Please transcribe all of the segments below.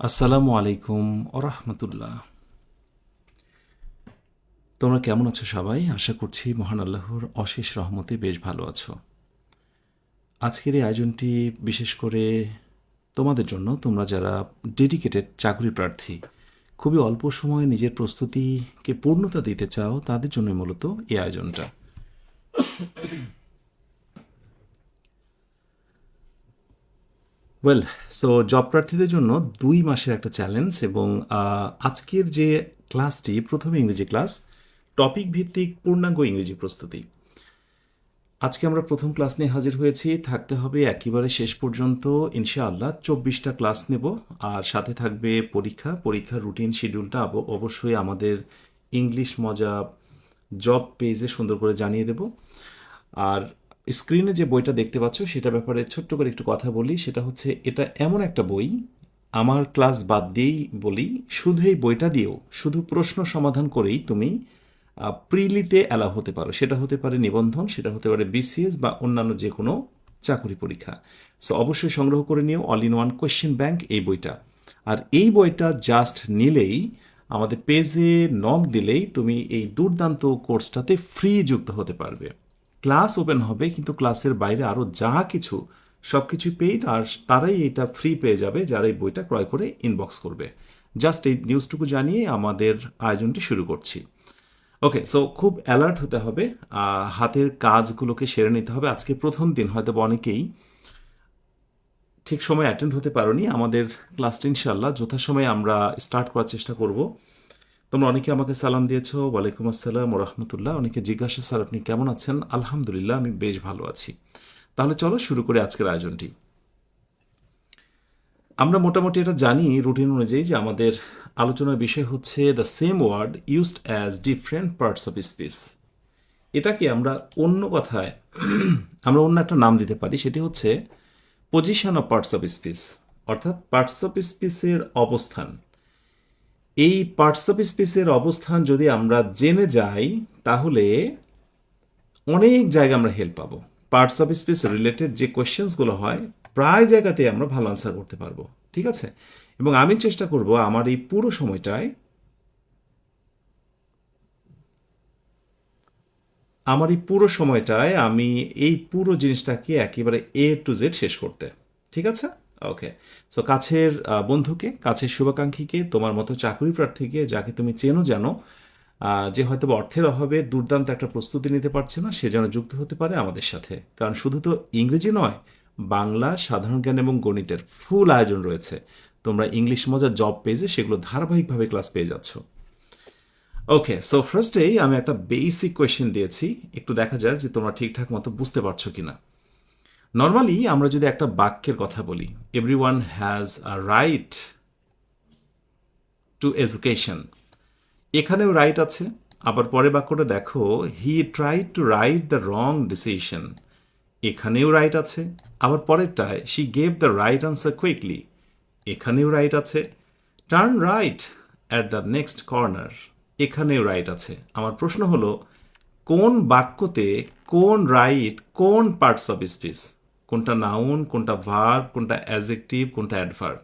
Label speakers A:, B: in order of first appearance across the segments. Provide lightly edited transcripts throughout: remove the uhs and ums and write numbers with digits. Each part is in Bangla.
A: আসসালামু আলাইকুম ওরহমতুল্লাহ। তোমরা কেমন আছো সবাই? আশা করছি মহান আল্লাহর অশেষ রহমতে বেশ ভালো আছো। আজকের এই আয়োজনটি বিশেষ করে তোমাদের জন্য, তোমরা যারা ডেডিকেটেড চাকরি প্রার্থী, খুবই অল্প সময়ে নিজের প্রস্তুতিকে পূর্ণতা দিতে চাও, তাদের জন্য মূলত এই আয়োজনটা। ওয়েল, সো জব প্রার্থীদের জন্য 2 মাসের একটা চ্যালেঞ্জ, এবং আজকের যে ক্লাসটি প্রথমে ইংরেজি ক্লাস, টপিক ভিত্তিক পূর্ণাঙ্গ ইংরেজি প্রস্তুতি। আজকে আমরা প্রথম ক্লাস নিয়ে হাজির হয়েছি, থাকতে হবে একেবারে শেষ পর্যন্ত ইনশাআল্লাহ 24টা ক্লাস নেব। আর সাথে থাকবে পরীক্ষার রুটিন শিডিউলটা অবশ্যই আমাদের ইংলিশ মজা জব পেজে সুন্দর করে জানিয়ে দেব। আর স্ক্রিনে যে বইটা দেখতে পাচ্ছ সেটা ব্যাপারে ছোট্ট করে একটু কথা বলি। সেটা হচ্ছে, এটা এমন একটা বই, আমার ক্লাস বাদ দিয়েই বলি, শুধু এই বইটা দিয়েও, শুধু প্রশ্ন সমাধান করেই তুমি প্রিলিতে অ্যালাউ হতে পারো। সেটা হতে পারে নিবন্ধন, সেটা হতে পারে বিসিএস বা অন্যান্য যে কোনো চাকরি পরীক্ষা। সো অবশ্যই সংগ্রহ করে নিও all in one question bank এই বইটা। আর এই বইটা জাস্ট নিলেই, আমাদের পেজে নক দিলেই তুমি এই দুর্দান্ত কোর্সটাতে ফ্রি যুক্ত হতে পারবে। ক্লাস ওপেন হবে, কিন্তু ক্লাসের বাইরে আরও যা কিছু, সব কিছু পেইড, আর তারাই এটা ফ্রি পেয়ে যাবে যারা এই বইটা ক্রয় করে ইনবক্স করবে। জাস্ট এই নিউজটুকু জানিয়ে আমাদের আয়োজনটি শুরু করছি। ওকে, সো খুব অ্যালার্ট হতে হবে, হাতের কাজগুলোকে সেরে নিতে হবে। আজকে প্রথম দিন, হয়তো অনেকেই ঠিক সময় অ্যাটেন্ড হতে পারোনি। আমাদের ক্লাসটা ইনশাল্লাহ যথাসময়ে আমরা স্টার্ট করার চেষ্টা করব। তোমরা অনেকে আমাকে সালাম দিয়েছো, ওয়ালাইকুম আসসালাম ও রহমতুল্লাহ। অনেকে জিজ্ঞাসা, স্যার আপনি কেমন আছেন? আলহামদুলিল্লাহ, আমি বেশ ভালো আছি। তাহলে চলো শুরু করে আজকের আয়োজনটি। আমরা মোটামুটি এটা জানি রুটিন অনুযায়ী যে আমাদের আলোচনার বিষয় হচ্ছে the same word used as different parts of speech. এটাকে আমরা অন্য কথায় আমরা অন্য একটা নাম দিতে পারি, সেটি হচ্ছে position of parts of speech, অর্থাৎ পার্টস অফ স্পিচের অবস্থান। এই পার্টস অফ স্পিচের অবস্থান যদি আমরা জেনে যাই, তাহলে অনেক জায়গায় আমরা হেল্প পাবো। পার্টস অফ স্পিচ রিলেটেড যে কোয়েশ্চেন্সগুলো হয়, প্রায় জায়গাতে আমরা ভালো আনসার করতে পারবো। ঠিক আছে? এবং আমি চেষ্টা করব আমার এই পুরো সময়টায় আমি এই পুরো জিনিসটাকে একেবারে A to Z শেষ করতে। ঠিক আছে? ওকে। সো কাছের বন্ধুকে, কাছের শুভাকাঙ্ক্ষীকে, তোমার মতো চাকরি প্রার্থীকে, যাকে তুমি চেনো জানো, যে হয়তো বা অর্থের অভাবে দুর্দান্ত একটা প্রস্তুতি নিতে পারছে না, সে যেন যুক্ত হতে পারে আমাদের সাথে। কারণ শুধু তো ইংরেজি নয়, বাংলা, সাধারণ জ্ঞান এবং গণিতের ফুল আয়োজন রয়েছে। তোমরা ইংলিশ মজা জব পেজে সেগুলো ধারাবাহিকভাবে ক্লাস পেয়ে যাচ্ছ। ওকে, সো ফার্স্টেই আমি একটা বেসিক কোয়েশ্চেন দিয়েছি, একটু দেখা যাক যে তোমরা ঠিকঠাক মতো বুঝতে পারছো কিনা। নর্মালি আমরা যদি একটা বাক্যের কথা বলি, everyone has a right to education, এখানেও রাইট আছে। আবার পরে বাক্যটা দেখো, he tried to right the wrong decision, এখানেও রাইট আছে। আবার পরেরটায়, she gave the right answer quickly, এখানেও রাইট আছে। Turn right at the next corner, এখানেও রাইট আছে। আমার প্রশ্ন হলো, কোন বাক্যতে কোন রাইট, কোন পার্টস অফ স্পিচ, কোনটা নাউন, কোনটা ভার্ব, কোনটা অ্যাজেক্টিভ, কোনটা adverb?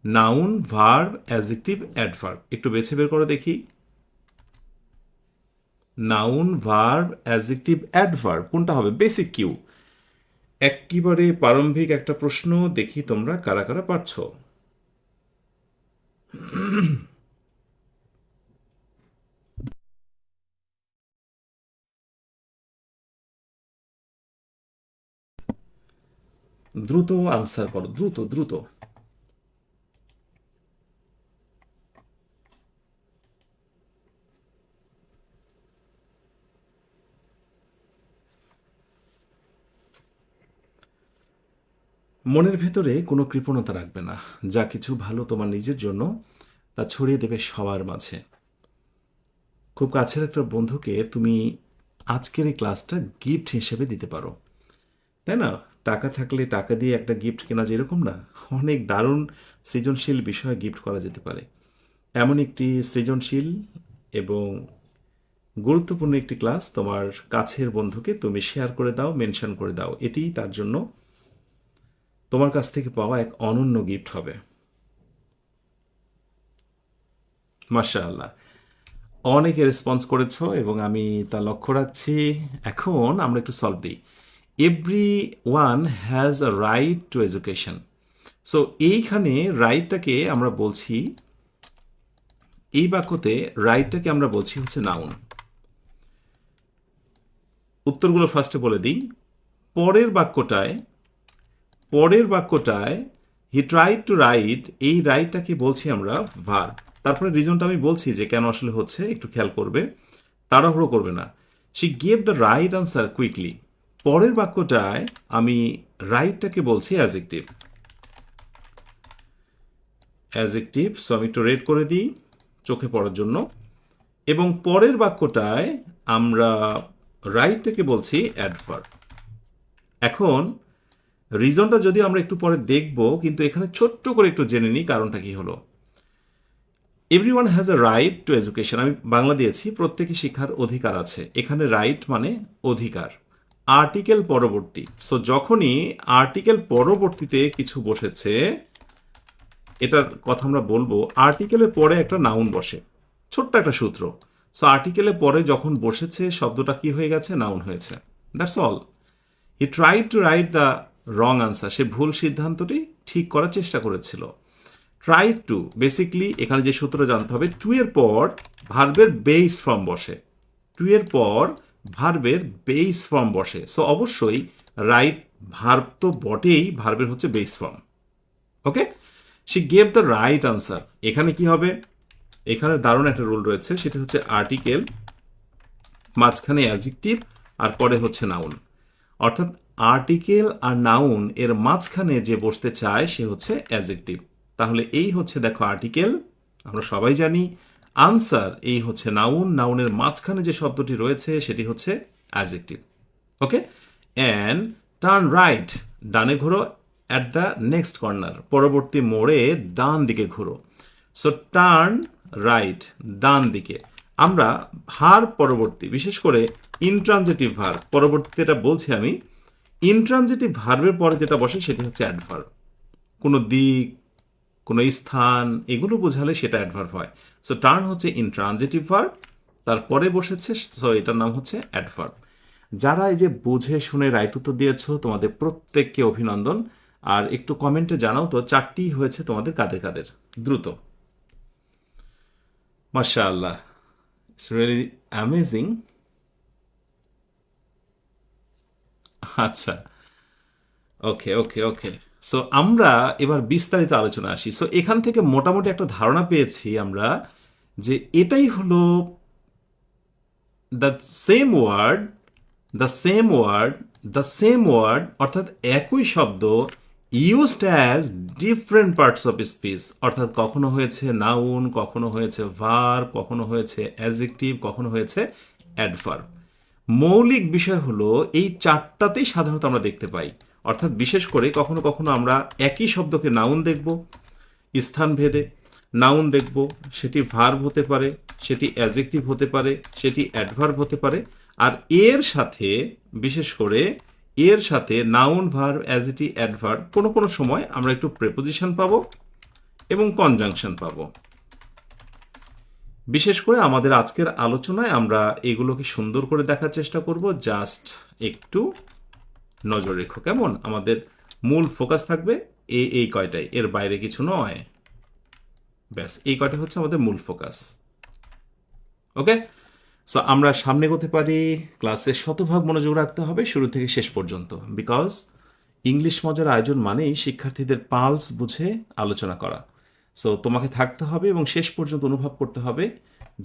A: Noun, verb, adjective, adverb, একটু বেছে বের করে দেখি। নাউন, ভার্ব, অ্যাজেক্টিভ, অ্যাডভার্ব, কোনটা হবে? বেসিক কিউ, একেবারে প্রারম্ভিক একটা প্রশ্ন। দেখি তোমরা কারা কারা পারছো। দ্রুত আনসার করো, দ্রুত দ্রুত। মনের ভেতরে কোনো কৃপণতা রাখবে না। যা কিছু ভালো তোমার নিজের জন্য, তা ছড়িয়ে দেবে সবার মাঝে। খুব কাছের একটা বন্ধুকে তুমি আজকের এই ক্লাসটা গিফট হিসেবে দিতে পারো, তাই না? টাকা থাকলে টাকা দিয়ে একটা গিফট কেনা যেরকম না, অনেক দারুণ সৃজনশীল বিষয় গিফট করা যেতে পারে। এমন একটি সৃজনশীল এবং গুরুত্বপূর্ণ একটি ক্লাস তোমার কাছের বন্ধুকে তুমি শেয়ার করে দাও, মেনশন করে দাও। এটিই তার জন্য তোমার কাছ থেকে পাওয়া এক অনন্য গিফট হবে। মাশাআল্লাহ, অনেকে রেসপন্স করেছো এবং আমি তা লক্ষ্য রাখছি। এখন আমরা একটু সলভ দিই। Every one has a right to education. So এইখানে রাইটটাকে আমরা বলছি, এই বাক্যতে রাইটটাকে আমরা বলছি হচ্ছে নাউন। উত্তরগুলো ফার্স্টে বলে দিই। পরের বাক্যটায় হি ট্রাইড টু রাইট, এই রাইটটাকে বলছি আমরা ভার্ব। তারপরে রিজনটা আমি বলছি যে কেন আসলে হচ্ছে, একটু খেয়াল করবে, তাড়াহুড়ো করবে না। She gave the right answer quickly. পরের বাক্যটায় আমি রাইটটাকে বলছি অ্যাজেক্টিভ। সো আমি একটু রেড করে দিই চোখে পড়ার জন্য। এবং পরের বাক্যটায় আমরা রাইটটাকে বলছি অ্যাডভার্ব। এখন রিজনটা যদিও আমরা একটু পরে দেখব, কিন্তু এখানে ছোট্ট করে একটু জেনে নিই কারণটা কি হলো। Everyone has a right to education, আমি বাংলা দিয়েছি প্রত্যেকে শিক্ষার অধিকার আছে। এখানে রাইট মানে অধিকার, আর্টিকেল পরবর্তী। সো যখনই আর্টিকেল পরবর্তীতে কিছু বসেছে, এটার কথা আমরা বলবো, আর্টিকেলের পরে একটা নাউন বসে, ছোট্ট একটা সূত্র। সো আর্টিকেলের পরে যখন বসেছে শব্দটা কি হয়ে গেছে, নাউন হয়েছে। That's all. He tried to right the wrong answer, সে ভুল সিদ্ধান্তটি ঠিক করার চেষ্টা করেছিল। ট্রাই টু, বেসিকলি এখানে যে সূত্র জানতে হবে, টু এর পর ভার্বের বেস ফর্ম বসে। টু এর পর ভার্বের বেস ফর্ম বসে। সো অবশ্যই রাইট ভার্ব তো বটেই, ভার্বের হচ্ছে base form. Okay, she gave the right answer. এখানে কি হবে, এখানে দারুণ একটা রুল রয়েছে, সেটা হচ্ছে আর্টিকেল, মাঝখানে অ্যাডজেক্টিভ, আর পরে হচ্ছে নাউন। অর্থাৎ আর্টিকেল আর নাউন এর মাঝখানে যে বসতে চায় সে হচ্ছে অ্যাডজেক্টিভ। তাহলে এই হচ্ছে দেখো আর্টিকেল, আমরা সবাই জানি। আনসার এই হচ্ছে নাউন, নাউনের মাঝখানে যে শব্দটি রয়েছে সেটি হচ্ছে adjective. Okay, and turn right, ডানে ঘোরো, অ্যাট দ্য নেক্সট কর্নার, পরবর্তী মোড়ে ডান দিকে ঘোরো। সো টার্ন রাইট, ডান দিকে। আমরা ভার্ব পরবর্তী, বিশেষ করে ইনট্রানজিটিভ ভার্ব পরবর্তীটা বলছি আমি, ইনট্রানজিটিভ ভার্বের পরে যেটা বসে সেটি হচ্ছে অ্যাডভার্ব। কোনো দিক, কোনো স্থান, এগুলো বোঝালে সেটা অ্যাডভার্ব হয়। সো টার্ন হচ্ছে ইনট্রানজিটিভ ভার্ব, তারপরে বসেছে, সো এটার নাম হচ্ছে অ্যাডভার্ব। যারা এই যে বুঝে শুনে রাইট উত্তর দিয়েছো, তোমাদের প্রত্যেককে অভিনন্দন। আর একটু কমেন্টে জানাও তো চারটি হয়েছে তোমাদের কাদের কাদের, দ্রুত। মাশাআল্লাহ, ইটস রিয়েলি অ্যামেজিং। আচ্ছা, ওকে ওকে ওকে। সো আমরা এবার বিস্তারিত আলোচনা আসি। সো এখান থেকে মোটামুটি একটা ধারণা পেয়েছি আমরা যে এটাই হলো the same word, the same word অর্থাৎ একই শব্দ used as different parts of speech. অর্থাৎ কখনো হয়েছে নাউন, কখনো হয়েছে ভার্ব, কখনো হয়েছে অ্যাডজেক্টিভ, কখনো হয়েছে অ্যাডভার্ব। মৌলিক বিষয় হলো এই চারটাতেই সাধারণত আমরা দেখতে পাই। অর্থাৎ বিশেষ করে কখনো কখনো আমরা একই শব্দকে নাউন দেখব স্থানভেদে, নাউন দেখব সেটি ভার্ব হতে পারে, সেটি অ্যাডজেক্টিভ হতে পারে, সেটি অ্যাডভার্ব হতে পারে। আর এর সাথে, বিশেষ করে এর সাথে নাউন, ভার্ব, অ্যাডজেক্টিভ, অ্যাডভার্ব, কোনো কোনো সময় আমরা একটু প্রেপোজিশন পাবো এবং কনজাংশন পাবো। বিশেষ করে আমাদের আজকের আলোচনায় আমরা এগুলোকে সুন্দর করে দেখার চেষ্টা করব। জাস্ট একটু নজর রেখো, কেমন? আমাদের মূল ফোকাস থাকবে এই কয়টাই, এর বাইরে কিছু নয়। ব্যাস, এই কয়টা হচ্ছে আমাদের মূল ফোকাস। ওকে, সো আমরা সামনে এগোতে পারি। ক্লাসে শতভাগ মনোযোগ রাখতে হবে শুরু থেকে শেষ পর্যন্ত, বিকজ ইংলিশ মজার আয়োজন মানেই শিক্ষার্থীদের পালস বুঝে আলোচনা করা। সো তোমাকে থাকতে হবে এবং শেষ পর্যন্ত অনুভব করতে হবে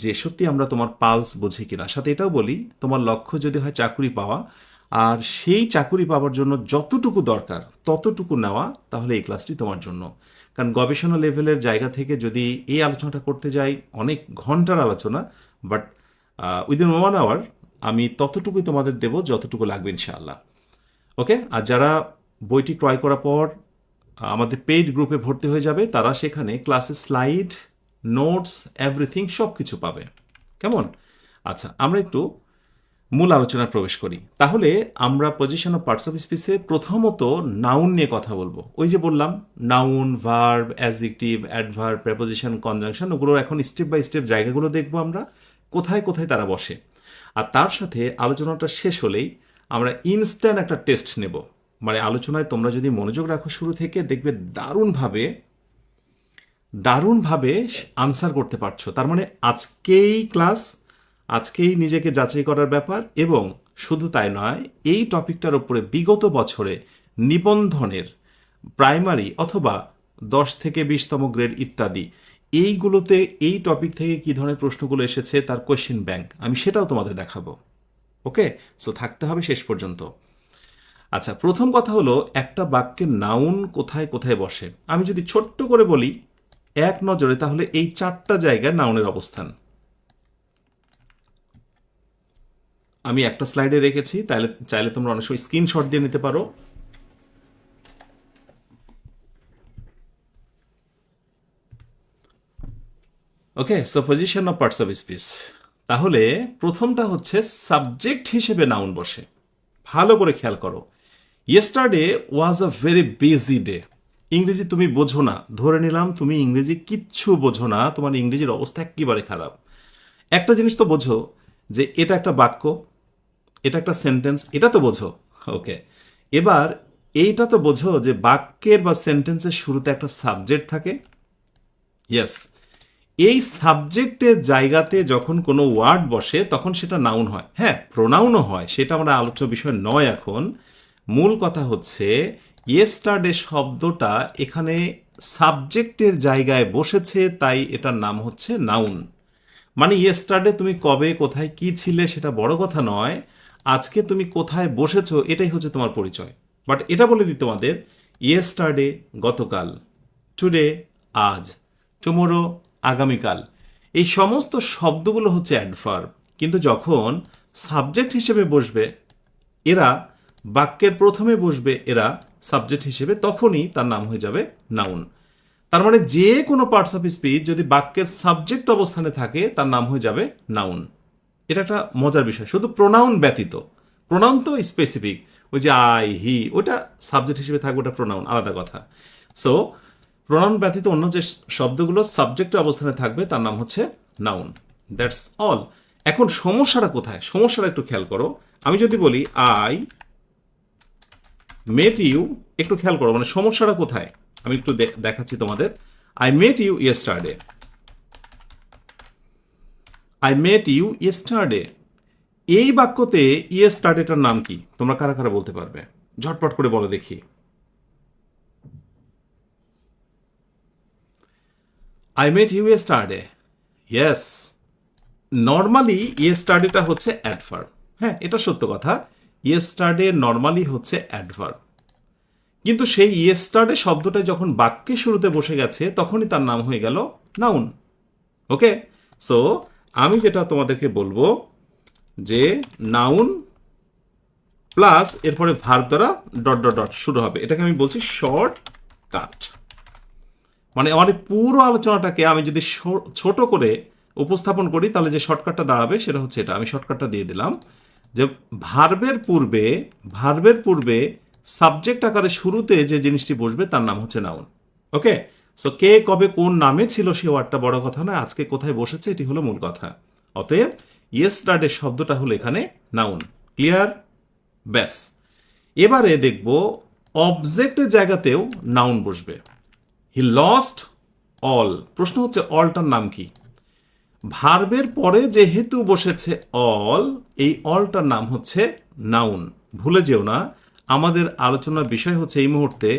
A: যে সত্যি আমরা তোমার পালস বুঝি কিনা। সাথে এটাও বলি, তোমার লক্ষ্য যদি হয় চাকুরি পাওয়া, আর সেই চাকুরি পাওয়ার জন্য যতটুকু দরকার ততটুকু নেওয়া, তাহলে এই ক্লাসটি তোমার জন্য। কারণ গবেষণা লেভেলের জায়গা থেকে যদি এই আলোচনাটা করতে যাই, অনেক ঘন্টার আলোচনা, বাট উইদিন 1 আওয়ার আমি ততটুকুই তোমাদের দেব যতটুকু লাগবে ইনশাআল্লাহ। ওকে, আর যারা বইটি ক্রয় করার পর আমাদের পেইড গ্রুপে ভর্তি হয়ে যাবে, তারা সেখানে ক্লাসের স্লাইড, নোটস, এভরিথিং সব কিছু পাবে। কেমন? আচ্ছা, আমরা একটু মূল আলোচনায় প্রবেশ করি। তাহলে আমরা পজিশন অফ পার্টস অফ স্পিচে প্রথমত নাউন নিয়ে কথা বলবো। ওই যে বললাম noun, verb, adjective, adverb, preposition, conjunction, ওগুলোর এখন স্টেপ বাই স্টেপ জায়গাগুলো দেখবো আমরা কোথায় কোথায় তারা বসে। আর তার সাথে আলোচনাটা শেষ হলেই আমরা ইনস্ট্যান্ট একটা টেস্ট নেব। মানে আলোচনায় তোমরা যদি মনোযোগ রাখো শুরু থেকে, দেখবে দারুণভাবে আনসার করতে পারছো। তার মানে আজকেই ক্লাস, আজকেই নিজেকে যাচাই করার ব্যাপার। এবং শুধু তাই নয়, এই টপিকটার উপরে বিগত বছরে নিবন্ধনের প্রাইমারি অথবা 10 থেকে 20তম গ্রেড ইত্যাদি এইগুলোতে এই টপিক থেকে কী ধরনের প্রশ্নগুলো এসেছে তার কোয়েশ্চেন ব্যাংক আমি সেটাও তোমাদের দেখাবো। ওকে, সো থাকতে হবে শেষ পর্যন্ত। আচ্ছা, প্রথম কথা হলো একটা বাক্যের নাউন কোথায় কোথায় বসে। আমি যদি ছোট্ট করে বলি এক নজরে, তাহলে এই 4টা জায়গায় নাউনের অবস্থান আমি একটা স্লাইডে রেখেছি, তাহলে চাইলে তোমরা অনেক সময় স্ক্রিনশট দিয়ে নিতে পারো। Okay, so position of parts of speech. তাহলে প্রথমটা হচ্ছে সাবজেক্ট হিসেবে নাউন বসে। ভালো করে খেয়াল করো। Yesterday was a very busy day. ইংরেজি তুমি বোঝো না, ধরে নিলাম তুমি ইংরেজি কিচ্ছু বোঝো না, তোমার ইংরেজির অবস্থা একেবারে খারাপ। একটা জিনিস তো বোঝো যে এটা একটা বাক্য, এটা একটা সেন্টেন্স, এটা তো বোঝো। ওকে, এবার এইটা তো বোঝো যে বাক্যের বা সেন্টেন্সের শুরুতে একটা সাবজেক্ট থাকে। ইয়েস, এই সাবজেক্টের জায়গাতে যখন কোনো ওয়ার্ড বসে তখন সেটা নাউন হয়। হ্যাঁ, প্রোনাউনও হয়, সেটা আমরা আলোচ্য বিষয় নয় এখন। মূল কথা হচ্ছে ইয়েস্টারডে শব্দটা এখানে সাবজেক্টের জায়গায় বসেছে, তাই এটার নাম হচ্ছে নাউন। মানে ইয়েস্টারডে তুমি কবে কোথায় কি ছিলে সেটা বড় কথা নয়, আজকে তুমি কোথায় বসেছো এটাই হচ্ছে তোমার পরিচয়। বাট এটা বলে দিই তোমাদের, ইয়েস্টারডে গতকাল, টুডে আজ, টুমোরো আগামীকাল, এই সমস্ত শব্দগুলো হচ্ছে অ্যাডভার্ব। কিন্তু যখন সাবজেক্ট হিসেবে বসবে এরা, বাক্যের প্রথমে বসবে এরা সাবজেক্ট হিসেবে, তখনই তার নাম হয়ে যাবে নাউন। তার মানে যে কোনো পার্টস অফ স্পিচ যদি বাক্যের সাবজেক্ট অবস্থানে থাকে তার নাম হয়ে যাবে নাউন। এটা একটা মজার বিষয়, শুধু প্রোনাউন ব্যতীত। প্রোনাউন তো স্পেসিফিক, ওই যে আই, হি, ওটা সাবজেক্ট হিসেবে থাকবে, ওটা প্রোনাউন, আলাদা কথা। সো প্রোনাউন ব্যতীত অন্য যে শব্দগুলো সাবজেক্ট অবস্থানে থাকবে তার নাম হচ্ছে নাউন। That's all. এখন সমস্যাটা কোথায়, সমস্যাটা একটু খেয়াল করো। আমি যদি বলি আই মেট ইউ, একটু খেয়াল করো মানে সমস্যাটা কোথায় আমি একটু দেখাচ্ছি তোমাদের। I met you yesterday, I met you yesterday, এই বাক্যতে ইয়েস্টারডেটার নাম কি তোমরা কারা কারা বলতে পারবে? ঝটপট করে বলো দেখি। I met you yesterday, yes. Normally ইয়েস্টারডেটা হচ্ছে অ্যাডভার্ব। হ্যাঁ, এটা সত্য কথা, ইয়েস্টারডে নর্মালি হচ্ছে অ্যাডভার্ব। কিন্তু সেই ইয়েস্টারডে শব্দটা যখন বাক্যের শুরুতে বসে গেছে তখনই তার নাম হয়ে গেল নাউন। ওকে, সো আমি যেটা তোমাদেরকে বলবো যে নাউন প্লাস এরপরে ভার্ব দ্বারা ডট ডট ডট শুরু হবে, এটাকে আমি বলছি শর্ট কাট। মানে আমার পুরো আলোচনাটাকে আমি যদি ছোট করে উপস্থাপন করি তাহলে যে শর্টকাটটা দাঁড়াবে সেটা হচ্ছে এটা। আমি শর্টকাটটা দিয়ে দিলাম যে ভার্বের পূর্বে সাবজেক্ট আকারে শুরুতে যে জিনিসটি বসবে তার নাম হচ্ছে নাউন। ওকে, সো কে কবে কোন নামে ছিল সে ওয়ার্ডটা বড় কথা নয়, আজকে কোথায় বসেছে এটি হলো মূল কথা। অতএব ইয়েস্টারডে শব্দটা হলো এখানে নাউন। ক্লিয়ার? ব্যাস, এবারে দেখব অবজেক্টের জায়গাতেও নাউন বসবে। হি লস্ট অল, প্রশ্ন হচ্ছে অলটার নাম কি? ভার্বের পরে যেহেতু বসেছে অল, এই অলটার নাম হচ্ছে নাউন। ভুলে যেও না, আমাদের আলোচনার বিষয় হচ্ছে এই মুহূর্তে,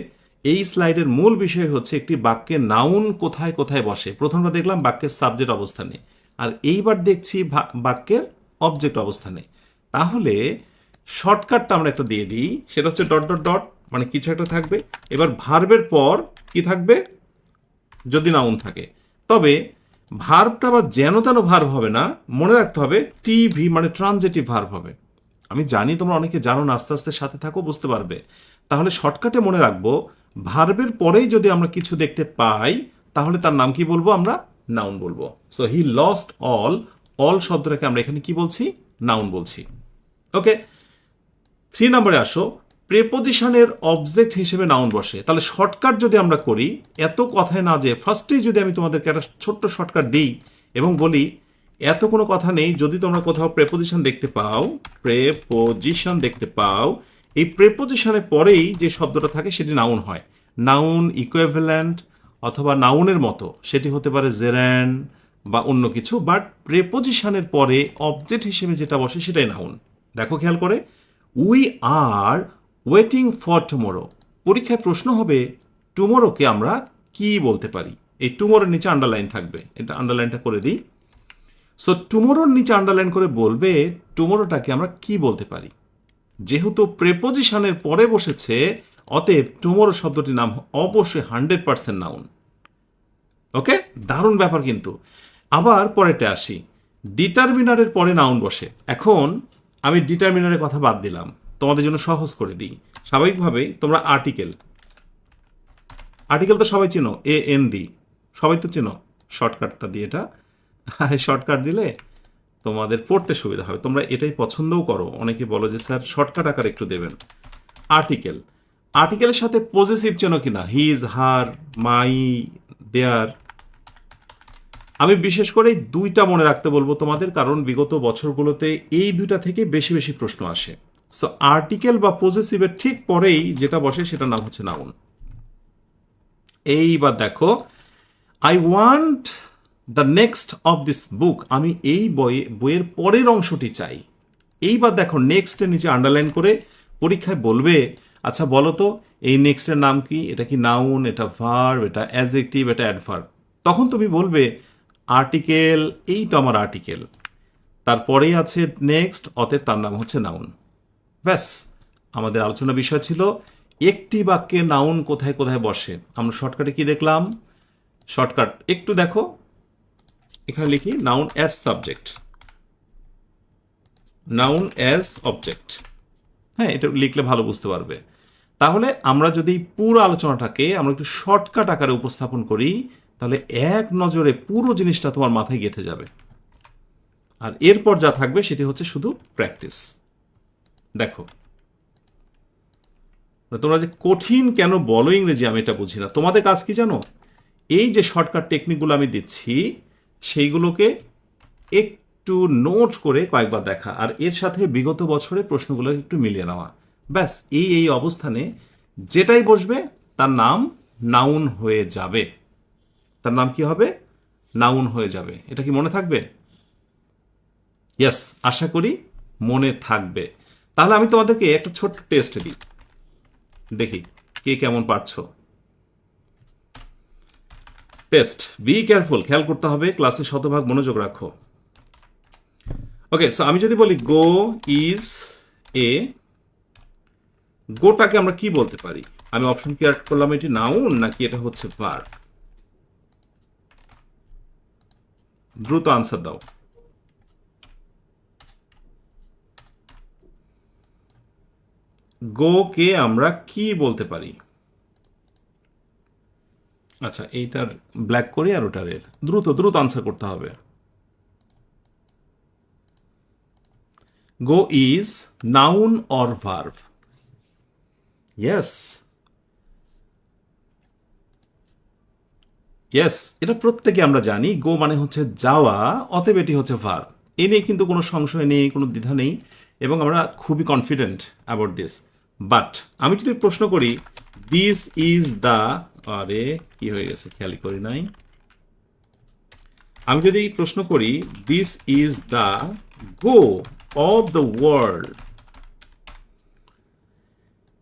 A: এই স্লাইডের মূল বিষয় হচ্ছে একটি বাক্যে নাউন কোথায় কোথায় বসে। প্রথমটা দেখলাম বাক্যের সাবজেক্ট অবস্থানে, আর এইবার দেখছি বাক্যের অবজেক্ট অবস্থানে। তাহলে শর্টকাটটা আমরা একটা দিয়ে দিই, সেটা হচ্ছে ডট ডট ডট, মানে কিছু একটা থাকবে। এবার ভার্বের পর কি থাকবে যদি নাউন থাকে, তবে ভার্বটা আবার যেন তেন ভার্ব হবে না, মনে রাখতে হবে টিভি মানে ট্রানজিটিভ ভার্ব হবে। আমি জানি তোমরা অনেকে জানো না, আস্তে আস্তে সাথে থাকো বুঝতে পারবে। তাহলে শর্টকাটে মনে রাখবো ভার্বের পরেই যদি আমরা কিছু দেখতে পাই তাহলে তার নাম কি বলবো আমরা? নাউন বলবো। So he lost all, all শব্দটাকে আমরা এখানে কি বলছি? নাউন বলছি। ওকে, 3 নম্বরে আসো, প্রেপোজিশনের অবজেক্ট হিসেবে নাউন বসে। তাহলে শর্টকাট যদি আমরা করি, এত কথায় না যে ফার্স্টেই যদি আমি তোমাদেরকে একটা ছোট্ট শর্টকাট দিই এবং বলি এত কোনো কথা নেই, যদি তোমরা কোথাও প্রেপোজিশন দেখতে পাও, এই প্রেপোজিশনের পরেই যে শব্দটা থাকে সেটি নাউন হয়। নাউন ইকুইভ্যালেন্ট অথবা নাউনের মতো, সেটি হতে পারে জেরান্ড বা অন্য কিছু, বাট প্রেপোজিশনের পরে অবজেক্ট হিসেবে যেটা বসে সেটাই নাউন। দেখো খেয়াল করে, we are waiting for tomorrow. পরীক্ষায় প্রশ্ন হবে টুমোরোকে আমরা কি বলতে পারি। এই টুমোরোর নিচে আন্ডারলাইন থাকবে, এটা আন্ডারলাইনটা করে দিই। সো টুমোরোর নিচে আন্ডারলাইন করে বলবে টুমোরোটাকে আমরা কি বলতে পারি। যেহেতু প্রেপোজিশনের পরে বসেছে, অতএব টুমোরো শব্দটির নাম অবশ্যই 100% নাউন। ওকে, দারুণ ব্যাপার কিন্তু। আবার পরেরটা আসি, ডিটারমিনারের পরে নাউন বসে। এখন আমি ডিটারমিনারের কথা বাদ দিলাম, তোমাদের জন্য সহজ করে দিই। স্বাভাবিকভাবেই তোমরা আর্টিকেল তো সবাই চেনো, AND, সবাই তো চেনো শর্টকাটটা দিয়ে। এটা শর্টকাট দিলে তোমাদের পড়তে সুবিধা হবে, তোমরা এটাই পছন্দও করো। অনেকে বলো যে স্যার শর্টকাট আকার একটু দেবেন। আর্টিকেলের সাথে পজেসিভ চেনো কিনা, হিজ, হার, মাই, দেয়ার। আমি বিশেষ করে এই দুইটা মনে রাখতে বলবো তোমাদের, কারণ বিগত বছরগুলোতে এই দুইটা থেকে বেশি বেশি প্রশ্ন আসে। সো আর্টিকেল বা পজেসিভের ঠিক পরেই যেটা বসে সেটা নাম হচ্ছে নাউন। এইবার দেখো, I want the next of this book. আমি এই বইয়ের পরের অংশটি চাই। এইবার দেখো, নেক্সটের নিচে আন্ডারলাইন করে পরীক্ষায় বলবে আচ্ছা বলো তো এই নেক্সটের নাম কি, এটা কি নাউন, এটা ভার্ব, এটা অ্যাডজেক্টিভ, এটা অ্যাডভার্ব। তখন তুমি বলবে আর্টিকেল, এই তো আমার আর্টিকেল, তারপরেই আছে নেক্সট, অতএব তার নাম হচ্ছে নাউন। ব্যাস, আমাদের আলোচনা বিষয় ছিল একটি বাক্যে নাউন কোথায় কোথায় বসে। আমরা শর্টকাটে কি দেখলাম, শর্টকাট একটু দেখো, এখানে লিখি noun as subject, noun as object. হ্যাঁ, এটা লিখলে ভালো বুঝতে পারবে। তাহলে আমরা যদি পুরো আলোচনাটাকে আমরা একটু শর্টকাট আকারে উপস্থাপন করি, তাহলে এক নজরে পুরো জিনিসটা তোমার মাথায় গেঁথে যাবে। আর এরপর যা থাকবে সেটি হচ্ছে শুধু প্র্যাকটিস। দেখো, তোমরা যে কঠিন কেন বলো ইংরেজি, আমি এটা বুঝি না। তোমাদের কাজ কি জানো, এই যে শর্টকাট টেকনিকগুলো আমি দিচ্ছি সেইগুলোকে একটু নোট করে কয়েকবার দেখা, আর এর সাথে বিগত বছরের প্রশ্নগুলো একটু মিলিয়ে নেওয়া। ব্যাস, এই অবস্থানে যেটাই বসবে তার নাম নাউন হয়ে যাবে। তার নাম কি হবে, নাউন হয়ে যাবে। এটা কি মনে থাকবে? ইয়েস, আশা করি মনে থাকবে। তাহলে আমি তোমাদেরকে একটা ছোট্ট টেস্ট দিই, দেখি কে কেমন পারছো। টেস্ট, বি কেয়ারফুল, খেয়াল করতে হবে, ক্লাসে শতভাগ মনোযোগ রাখো। ওকে, সো আমি যদি বলি গো ইজ এ, গোটাকে আমরা কি বলতে পারি? আমি অপশন কি অ্যাড করলাম, এটি নাউন নাকি এটা হচ্ছে ভার্ব? দ্রুত আনসার দাও। গো কে আমরা কি বলতে পারি? আচ্ছা, এইটার ব্ল্যাক করি আর ওটার এর দ্রুত দ্রুত আনসার করতে হবে। Go is noun or verb? Yes, yes, এটা প্রত্যেকে আমরা জানি। গো মানে হচ্ছে যাওয়া, অতএব এটি হচ্ছে ভার্ব। এ নিয়ে কিন্তু কোনো সংশয় নেই, কোনো দ্বিধা নেই, এবং আমরা খুবই কনফিডেন্ট অ্যাবাউট দিস। বাট আমি যদি প্রশ্ন করি দিস ইজ দ্য, আরে কি হয়ে গেছে খেয়ালই করি নাই। আমি যদি প্রশ্ন করি this is the go of the world,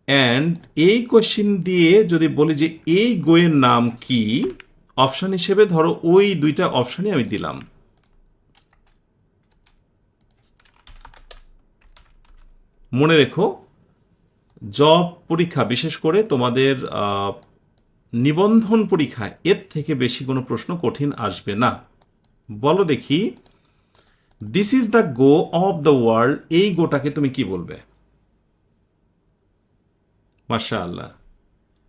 A: and এই কোয়েশ্চেন দিয়ে যদি বলি যে এই গোয়ের নাম কি, অপশন হিসেবে ধরো ওই দুইটা অপশনই আমি দিলাম। মনে রেখো, জব পরীক্ষা, বিশেষ করে তোমাদের নিবন্ধন পরীক্ষায় এর থেকে বেশি কোনো প্রশ্ন কঠিন আসবে না। বলো দেখি, this is the go of the world, এই গোটাকে তুমি কি বলবে? মাশাআল্লাহ,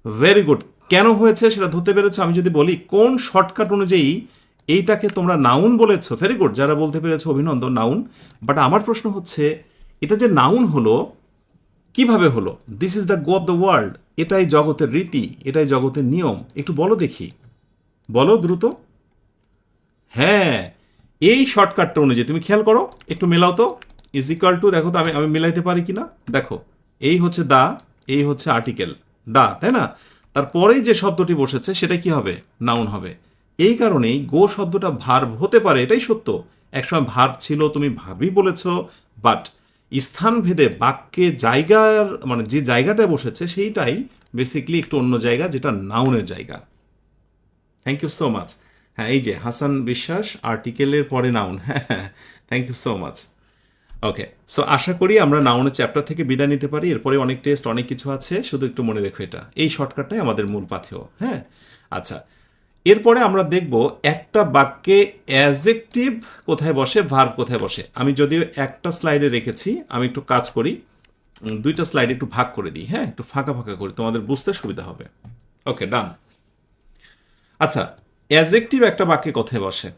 A: ভেরি গুড। কেন হয়েছে সেটা ধরতে পেরেছো। আমি যদি বলি কোন শর্টকাট অনুযায়ী এইটাকে তোমরা নাউন বলেছো, ভেরি গুড, যারা বলতে পেরেছো অভিনন্দন, নাউন। বাট আমার প্রশ্ন হচ্ছে এটা যে নাউন হলো কিভাবে হলো? This is the go of the world, এটাই জগতের রীতি, এটাই জগতের নিয়ম। একটু বলো দেখি, বলো দ্রুত। হ্যাঁ, এই শর্টকাটটা অনুযায়ী তুমি খেয়াল করো, একটু মেলাও তো। ইজ ইকুয়াল টু, দেখো তো আমি আমি মেলাইতে পারি কিনা দেখো। এই হচ্ছে দা, এই হচ্ছে আর্টিকেল দা, তাই না? তারপরেই যে শব্দটি বসেছে সেটা কি হবে? নাউন হবে। এই কারণেই গো শব্দটা ভার্ব হতে পারে, এটাই সত্য। একসময় ভার্ব ছিল, তুমি ভার্বই বলেছ, বাট স্থান ভেদে বাক্যে জায়গার মানে যে জায়গাটায় বসেছে সেইটাই বেসিকলি একটু অন্য জায়গা, যেটা নাউনের জায়গা। Thank you so much. হ্যাঁ, এই যে হাসান বিশ্বাস, আর্টিকেলের পরে নাউন। হ্যাঁ, thank you so much. Okay, so আশা করি আমরা নাউনের চ্যাপ্টার থেকে বিদায় নিতে পারি। এরপরে অনেক টেস্ট, অনেক কিছু আছে, শুধু একটু মনে রেখো এটা, এই শর্টকাটটাই আমাদের মূল পাথেয়। হ্যাঁ, আচ্ছা, এরপরে আমরা দেখব একটা বাক্যে অ্যাজেক্টিভ কোথায় বসে, ভার্ব কোথায় বসে। আমি যদিও একটা স্লাইডে রেখেছি, আমি একটু কাজ করি, দুইটা স্লাইড একটু ভাগ করে দিই, হ্যাঁ, একটু ফাঁকা ফাঁকা করি, তোমাদের বুঝতে সুবিধা হবে। ওকে, ডান। আচ্ছা, অ্যাজেক্টিভ একটা বাক্যে কোথায় বসে?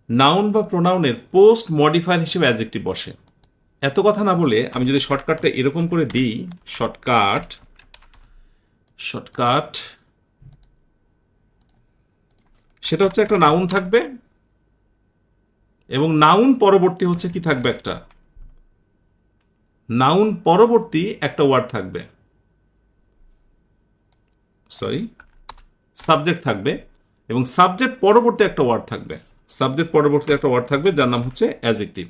A: নাউন বা প্রোনাউনের পোস্ট মডিফায়ার হিসেবে অ্যাজেক্টিভ বসে। এত কথা না বলে আমি যদি শর্টকাটটা এরকম করে দিই, শর্টকাট শর্টকাট সেটা হচ্ছে একটা নাউন থাকবে, এবং নাউন পরবর্তী হচ্ছে কি থাকবে? একটা নাউন পরবর্তী একটা ওয়ার্ড থাকবে, সরি, সাবজেক্ট থাকবে, এবং সাবজেক্ট পরবর্তী একটা ওয়ার্ড থাকবে, সাবজেক্ট পরবর্তী একটা ওয়ার্ড থাকবে যার নাম হচ্ছে অ্যাজেক্টিভ।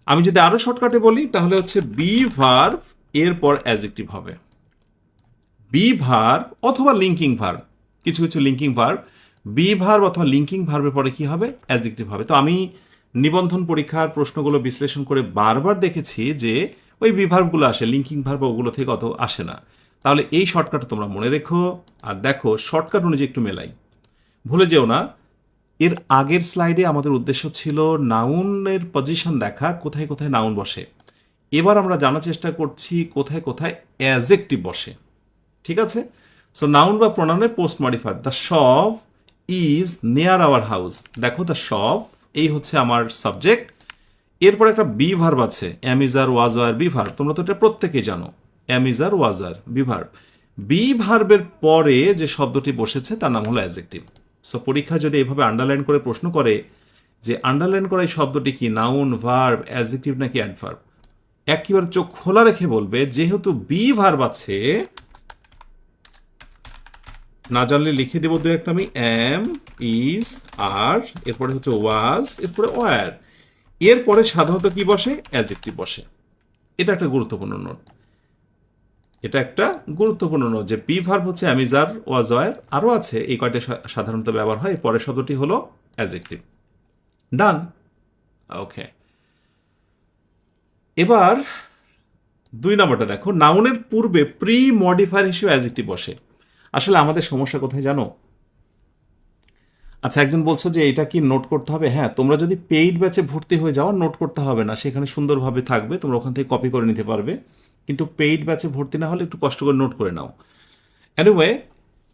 A: আমি যদি আরো শর্টকাটে বলি তাহলে হচ্ছে বি ভার্ব এরপর অ্যাজেক্টিভ হবে, বি ভার্ব অথবা লিঙ্কিং ভার্ব, কিছু কিছু লিঙ্কিং ভার্ব, বি ভার্ব অথবা লিঙ্কিং ভার্বের পরে কি হবে? অ্যাজেক্টিভ হবে। তো আমি নিবন্ধন পরীক্ষার প্রশ্নগুলো বিশ্লেষণ করে বারবার দেখেছি যে ওই বি ভার্বগুলো আসে, লিঙ্কিং ভার্ব ওগুলো থেকে অত আসে না। তাহলে এই শর্টকাট তোমরা মনে রেখো, আর দেখো শর্টকাট অনুযায়ী একটু মেলাই, ভুলে যেও না। এর আগের স্লাইডে আমাদের উদ্দেশ্য ছিল নাউনের পজিশন দেখা, কোথায় কোথায় নাউন বসে। এবার আমরা জানার চেষ্টা করছি কোথায় কোথায় অ্যাজেক্টিভ বসে। ঠিক আছে? সো নাউন বা প্রোনাউনের post modifier, the shop is near our house. দেখো, দ্য শপ, এই হচ্ছে আমার সাবজেক্ট, এরপর একটা বি ভার্ব আছে, অ্যাম ইজ আর ওয়াজ আর বি ভার্ব, তোমরা তো এটা প্রত্যেকেই জানো, অ্যাম ইজ আর ওয়াজ আর বি ভার্ব। বি ভার্বের পরে যে শব্দটি বসেছে তার নাম হলো অ্যাজেক্টিভ। সো পরীক্ষা যদি এভাবে আন্ডারলাইন করে প্রশ্ন করে যে আন্ডারলাইন করা এই শব্দটি কি নাউন, ভার্ব, অ্যাডজেক্টিভ নাকি অ্যাডভার্ব, একেবারে চোখ খোলা রেখে বলবে যেহেতু বি ভার্ব আছে, না জানলে লিখে দেবো দু একটা আমি, এম ইজ আর, এরপরে হচ্ছে ওয়াজ, এরপরে ওয়ার, এরপরে সাধারণত কি বসে? অ্যাডজেক্টিভ বসে। এটা একটা গুরুত্বপূর্ণ নোট, এটা একটা গুরুত্বপূর্ণ নোট যে বি ভার্ব হচ্ছে অ্যামিজার, ওয়াজ, ওয়ার, আরও আছে, এই কয়টা সাধারণত ব্যবহার হয়। পরের শব্দটি হলো অ্যাডজেক্টিভ। ডান। ওকে, এবার দুই নম্বরটা দেখো, নাউনের পূর্বে প্রি মডিফায়ার হিসেবে অ্যাডজেক্টিভ বসে। আসলে আমাদের সমস্যা কোথায় জানো? আচ্ছা, একজন বলছো যে এটা কি নোট করতে হবে? হ্যাঁ, তোমরা যদি পেইড ব্যাচে ভর্তি হয়ে যাও নোট করতে হবে না, সেখানে সুন্দরভাবে থাকবে, তোমরা ওখান থেকে কপি করে নিতে পারবে। কিন্তু পেইড ব্যাচে ভর্তি না হলে একটু কষ্ট করে নোট করে নাও। এনিওয়ে,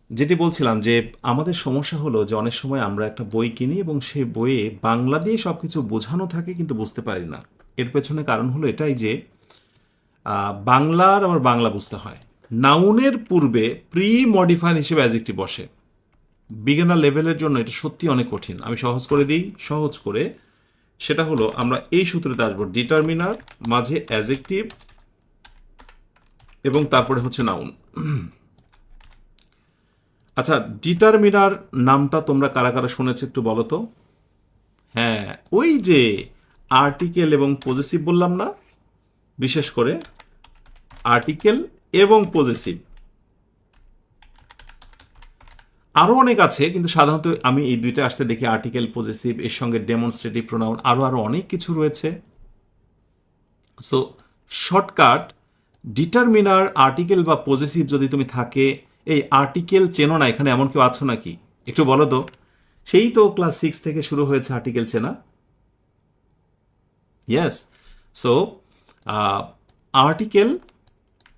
A: যেটি বলছিলাম যে আমাদের সমস্যা হলো যে অনেক সময় আমরা একটা বই কিনি এবং সেই বইয়ে বাংলা দিয়ে সব কিছু বোঝানো থাকে কিন্তু বুঝতে পারি না। এর পেছনে কারণ হলো এটাই যে বাংলার আমার বাংলা বুঝতে হয়। নাউনের পূর্বে প্রি মডিফায়ার হিসেবে অ্যাডজেক্টিভ বসে। বিগিনার লেভেলের জন্য এটা সত্যি অনেক কঠিন। আমি সহজ করে দিই, সহজ করে, সেটা হলো আমরা এই সূত্রতে আসবো, ডিটারমিনার মাঝে অ্যাডজেক্টিভ এবং তারপরে হচ্ছে নাউন। আচ্ছা, ডিটারমিনার নামটা তোমরা কারা কারা শুনেছো একটু বলো তো? হ্যাঁ, ওই যে আর্টিকেল এবং পজেসিভ বললাম না, বিশেষ করে আর্টিকেল এবং পজেসিভ, আরও অনেক আছে কিন্তু সাধারণত আমি এই দুইটা আসতে দেখি, আর্টিকেল, পজেসিভ, এর সঙ্গে ডেমনস্ট্রেটিভ প্রোনাউন, আরও আরও অনেক কিছু রয়েছে। সো শর্টকাট, ডিটারমিনার, আর্টিকেল বা পজেসিভ যদি তুমি থাকে, এই আর্টিকেল চেনো না, এখানে এমন কেউ আছো নাকি? একটু বলো তো। সেই তো ক্লাস 6 থেকে শুরু হয়েছে আর্টিকেল চেনা। ইয়েস। সো আর্টিকেল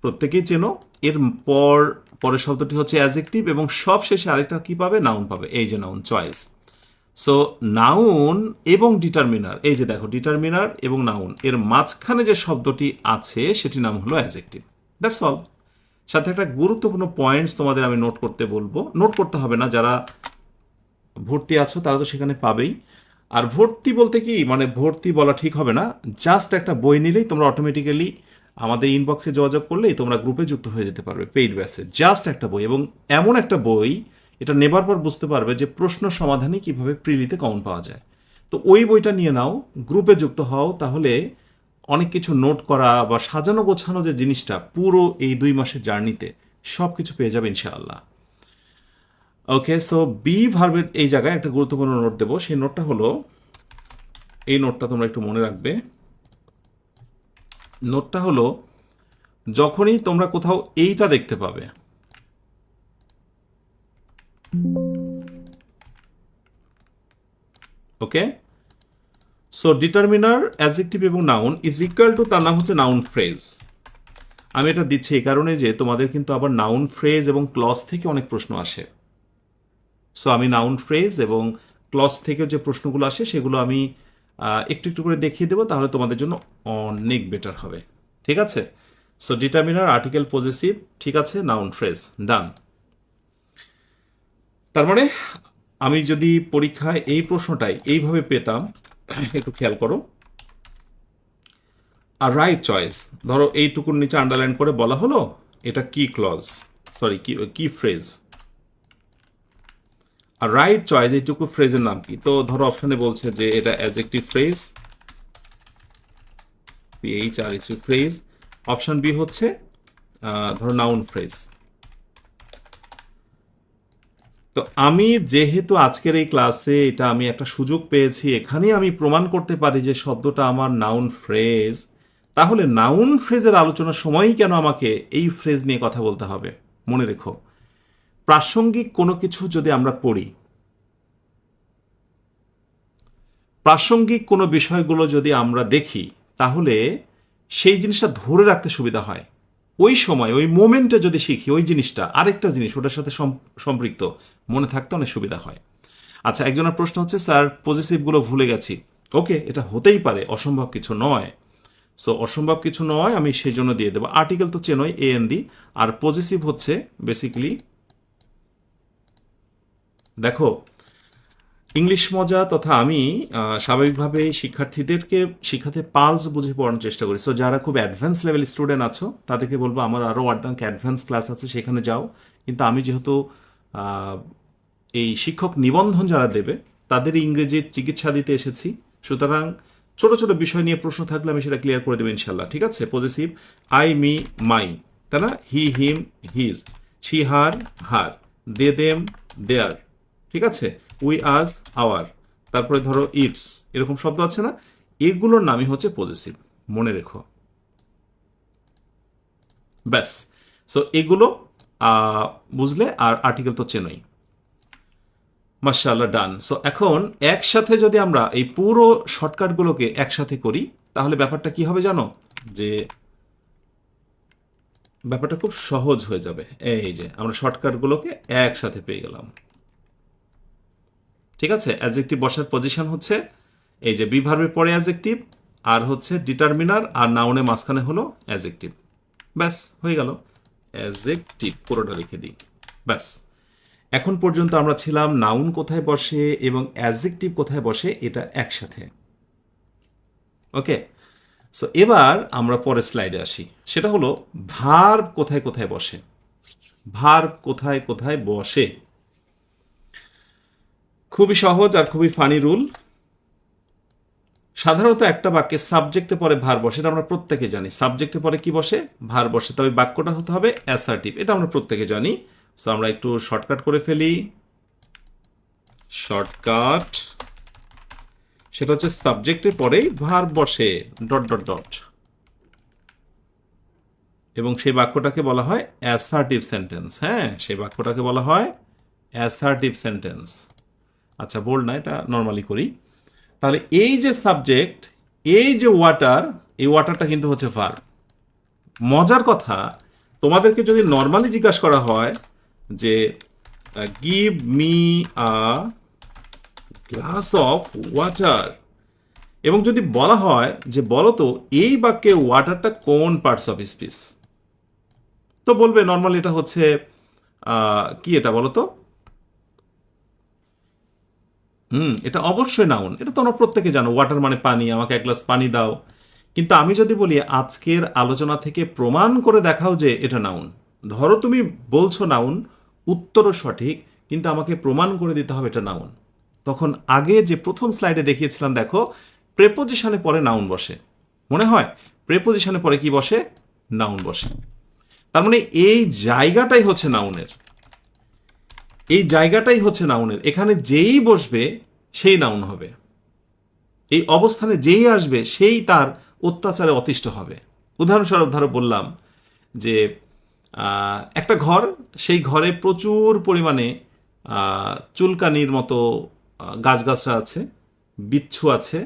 A: প্রত্যেকেই চেনো, এর পর পরের শব্দটি হচ্ছে অ্যাডজেক্টিভ, এবং সব শেষে আরেকটা কি পাবে? নাউন পাবে। এই যে নাউন, চয়েস। সো নাউন এবং ডিটারমিনার, এই যে দেখো ডিটারমিনার এবং নাউন এর মাঝখানে যে শব্দটি আছে সেটির নাম হলো অ্যাডজেক্টিভ। That's all. সাথে একটা গুরুত্বপূর্ণ পয়েন্টস তোমাদের আমি নোট করতে বলবো, নোট করতে হবে না, যারা ভর্তি আছো তারা তো সেখানে পাবেই। আর ভর্তি বলতে কি মানে ভর্তি বলা ঠিক হবে না, জাস্ট একটা বই নিলেই তোমরা অটোমেটিক্যালি আমাদের ইনবক্সে যোগাযোগ করলেই তোমরা গ্রুপে যুক্ত হয়ে যেতে পারবে পেইড ব্যাচে। জাস্ট একটা বই, এবং এমন একটা বই এটা নেবার পর বুঝতে পারবে যে প্রশ্ন সমাধানে কিভাবে প্রিলিতে কমন পাওয়া যায়। তো ওই বইটা নিয়ে নাও, গ্রুপে যুক্ত হও, তাহলে অনেক কিছু নোট করা বা সাজানো গোছানো যে জিনিসটা পুরো এই 2 মাসের জার্নিতে সব কিছু পেয়ে যাবে ইনশাআল্লাহ। ওকে, সো বি ভার্বের এই জায়গায় একটা গুরুত্বপূর্ণ নোট দেবো। সেই নোটটা হলো, এই নোটটা তোমরা একটু মনে রাখবে। নোটটা হলো, যখনই তোমরা কোথাও এইটা দেখতে পাবে, ওকে, সো ডিটারমিনার, অ্যাডজেক্টিভ এবং নাউন ইজ ইকুয়াল টু, তার নাম হচ্ছে নাউন ফ্রেজ। আমি এটা দিচ্ছি এই কারণে যে তোমাদের কিন্তু আবার নাউন ফ্রেজ এবং ক্লজ থেকে অনেক প্রশ্ন আসে। সো আমি নাউন ফ্রেজ এবং ক্লজ থেকে যে প্রশ্নগুলো আসে সেগুলো আমি একটু একটু করে দেখিয়ে দেবো, তাহলে তোমাদের জন্য অনেক বেটার হবে। ঠিক আছে? সো ডিটারমিনার, আর্টিকেল, পজেসিভ, ঠিক আছে, নাউন ফ্রেজ, ডান। তার মানে আমি যদি পরীক্ষায় এই প্রশ্নটাই এইভাবে পেতাম, একটু খেয়াল করো, আর রাইট চয়েস, ধরো এইটুকুর নিচে আন্ডারলাইন করে বলা হলো এটা কি ক্লজ, সরি কি ফ্রেজ, আর রাইট চয়েস এইটুকু ফ্রেজের নাম কি? তো ধরো অপশনে বলছে যে এটা adjective phrase, PHRES phrase. Option B হচ্ছে ধরো নাউন ফ্রেজ। তো আমি যেহেতু আজকের এই ক্লাসে এটা আমি একটা সুযোগ পেয়েছি, এখানে আমি প্রমাণ করতে পারি যে শব্দটা আমার নাউন ফ্রেজ, তাহলে নাউন ফ্রেজের আলোচনার সময়ই কেন আমাকে এই ফ্রেজ নিয়ে কথা বলতে হবে? মনে রেখো, প্রাসঙ্গিক কোনো কিছু যদি আমরা পড়ি, প্রাসঙ্গিক কোনো বিষয়গুলো যদি আমরা দেখি, তাহলে সেই জিনিসটা ধরে রাখতে সুবিধা হয়। ওই সময় ওই মোমেন্টে যদি শিখি ওই জিনিসটা, আরেকটা জিনিস ওটার সাথে সম্পৃক্ত, মনে থাকতে অনেক সুবিধা হয়। আচ্ছা, একজনের প্রশ্ন হচ্ছে স্যার পজিটিভগুলো ভুলে গেছি। ওকে, এটা হতেই পারে, অসম্ভব কিছু নয়। সো অসম্ভব কিছু নয়, আমি সেই জন্য দিয়ে দেবো। আর্টিকেল তো চেনই, AND, আর পজিটিভ হচ্ছে বেসিক্যালি, দেখো ইংলিশ মজা তথা আমি স্বাভাবিকভাবে শিক্ষার্থীদেরকে শিক্ষাতে পালস বুঝে পড়ানোর চেষ্টা করি। সো যারা খুব অ্যাডভান্স লেভেল স্টুডেন্ট আছো তাদেরকে বলবো আমার আরও অ্যাডভান্স ক্লাস আছে, সেখানে যাও। কিন্তু আমি যেহেতু এই শিক্ষক নিবন্ধন যারা দেবে তাদের ইংরেজির চিকিৎসা দিতে এসেছি, সুতরাং ছোট ছোট বিষয় নিয়ে প্রশ্ন থাকলে আমি সেটা ক্লিয়ার করে দেবো ইনশাল্লাহ। ঠিক আছে? পজিটিভ, আই, মি, মাই, তাই না? He, him, his, she, her, her, they, them, their, ঠিক আছে, উই, আজ, আওয়ার, তারপরে ধরো ইটস, এরকম শব্দ আছে না, এগুলোর নামই হচ্ছে পজিটিভ, মনে রেখো। ব্যাস। সো এগুলো বুঝলে, আর আর্টিকেল তো চেনই। মাশাআল্লাহ, ডান। সো এখন একসাথে যদি আমরা এই পুরো শর্টকাটগুলোকে একসাথে করি, তাহলে ব্যাপারটা কি হবে জানো? যে ব্যাপারটা খুব সহজ হয়ে যাবে। এই যে আমরা শর্টকাটগুলোকে একসাথে পেয়ে গেলাম। ঠিক আছে? অ্যাডজেক্টিভ বসার পজিশন হচ্ছে এই যে বি ভার্বের পরে অ্যাডজেক্টিভ, আর হচ্ছে ডিটারমিনার, আর নাউনের মাঝখানে হলো অ্যাডজেক্টিভ। ব্যাস, হয়ে গেল। অ্যাডজেক্টিভ পুরোটা লিখে দিই, ব্যাস। এখন পর্যন্ত আমরা ছিলাম নাউন কোথায় বসে এবং অ্যাডজেক্টিভ কোথায় বসে এটা একসাথে। ওকে, সো এবার আমরা পরের স্লাইডে আসি, সেটা হলো ভার্ব কোথায় কোথায় বসে। ভার্ব কোথায় কোথায় বসে, খুবই সহজ আর খুবই ফানি রুল। সাধারণত একটা বাক্যে সাবজেক্টে পরে ভার বসে, এটা আমরা প্রত্যেকে জানি। সাবজেক্টে পরে কি বসে? ভার বসে। তবে বাক্যটা হতে হবে অ্যাসার্টিভ, এটা আমরা প্রত্যেকে জানি। সো আমরা একটু শর্টকাট করে ফেলি। শর্টকাট, সেটা হচ্ছে সাবজেক্টের পরেই ভার বসে, ডট ডট ডট, এবং সেই বাক্যটাকে বলা হয় অ্যাসার্টিভ সেন্টেন্স। হ্যাঁ, সেই বাক্যটাকে বলা হয় অ্যাসার্টিভ সেন্টেন্স। আচ্ছা, বোল্ড না, এটা নর্মালি করি। তাহলে এই যে সাবজেক্ট, এই যে ওয়াটার, এই ওয়াটারটা কিন্তু হচ্ছে ভার্ব। মজার কথা, তোমাদেরকে যদি নর্মালি জিজ্ঞাসা করা হয় যে give me a glass of water. এবং যদি বলা হয় যে বলো তো এই বাক্যে ওয়াটারটা কোন পার্টস অফ স্পিচ, তো বলবে নর্মালি এটা হচ্ছে কি, এটা বলো তো। এটা অবশ্যই নাউন, এটা তোমরা প্রত্যেকে জানো, ওয়াটার মানে পানি, আমাকে এক গ্লাস পানি দাও। কিন্তু আমি যদি বলি আজকের আলোচনা থেকে প্রমাণ করে দেখাও যে এটা নাউন, ধরো তুমি বলছো নাউন, উত্তরও সঠিক, কিন্তু আমাকে প্রমাণ করে দিতে হবে এটা নাউন, তখন আগে যে প্রথম স্লাইডে দেখিয়েছিলাম দেখো, প্রেপোজিশনে পরে নাউন বসে, মনে হয় প্রেপোজিশনে পরে কি বসে, নাউন বসে। তার মানে এই জায়গাটাই হচ্ছে নাউনের, এই জায়গাটাই হচ্ছে নাউনের, এখানে যেই বসবে সেই নাউন হবে, এই অবস্থানে যেই আসবে সেই তার অত্যাচারে অতিষ্ঠ হবে। উদাহরণস্বরূপ ধরো বললাম যে একটা ঘর, সেই ঘরে প্রচুর পরিমাণে চুলকানির মতো গাছগাছরা আছে, বিচ্ছু আছে,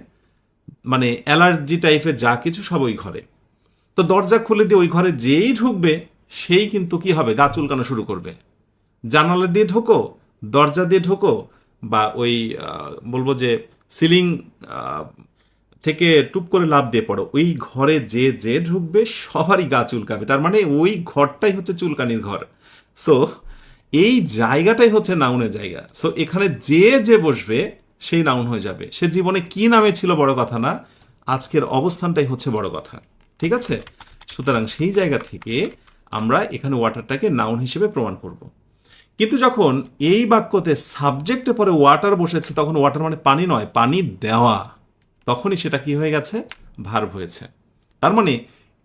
A: মানে অ্যালার্জি টাইপের যা কিছু সব ওই ঘরে। তো দরজা খুলে দিয়ে ওই ঘরে যেই ঢুকবে সেই কিন্তু কি হবে, গা চুলকানো শুরু করবে। জানালা দিয়ে ঢোকো, দরজা দিয়ে ঢোকো, বা ওই বলবো যে সিলিং থেকে টুপ করে লাফ দিয়ে পড়ো, ওই ঘরে যে যে ঢুকবে সবারই গা চুলকাবে। তার মানে ওই ঘরটাই হচ্ছে চুলকানির ঘর। সো এই জায়গাটাই হচ্ছে নাউনের জায়গা। সো এখানে যে যে বসবে সেই নাউন হয়ে যাবে। সে জীবনে কি নামে ছিল বড় কথা না, আজকের অবস্থানটাই হচ্ছে বড় কথা। ঠিক আছে? সুতরাং সেই জায়গা থেকে আমরা এখানে ওয়াটারটাকে নাউন হিসেবে প্রমাণ করব। কিন্তু যখন এই বাক্যতে সাবজেক্টে পরে ওয়াটার বসেছে, তখন ওয়াটার মানে পানি নয়, পানি দেওয়া, তখনই সেটা কি হয়ে গেছে, ভার্ব হয়েছে। তার মানে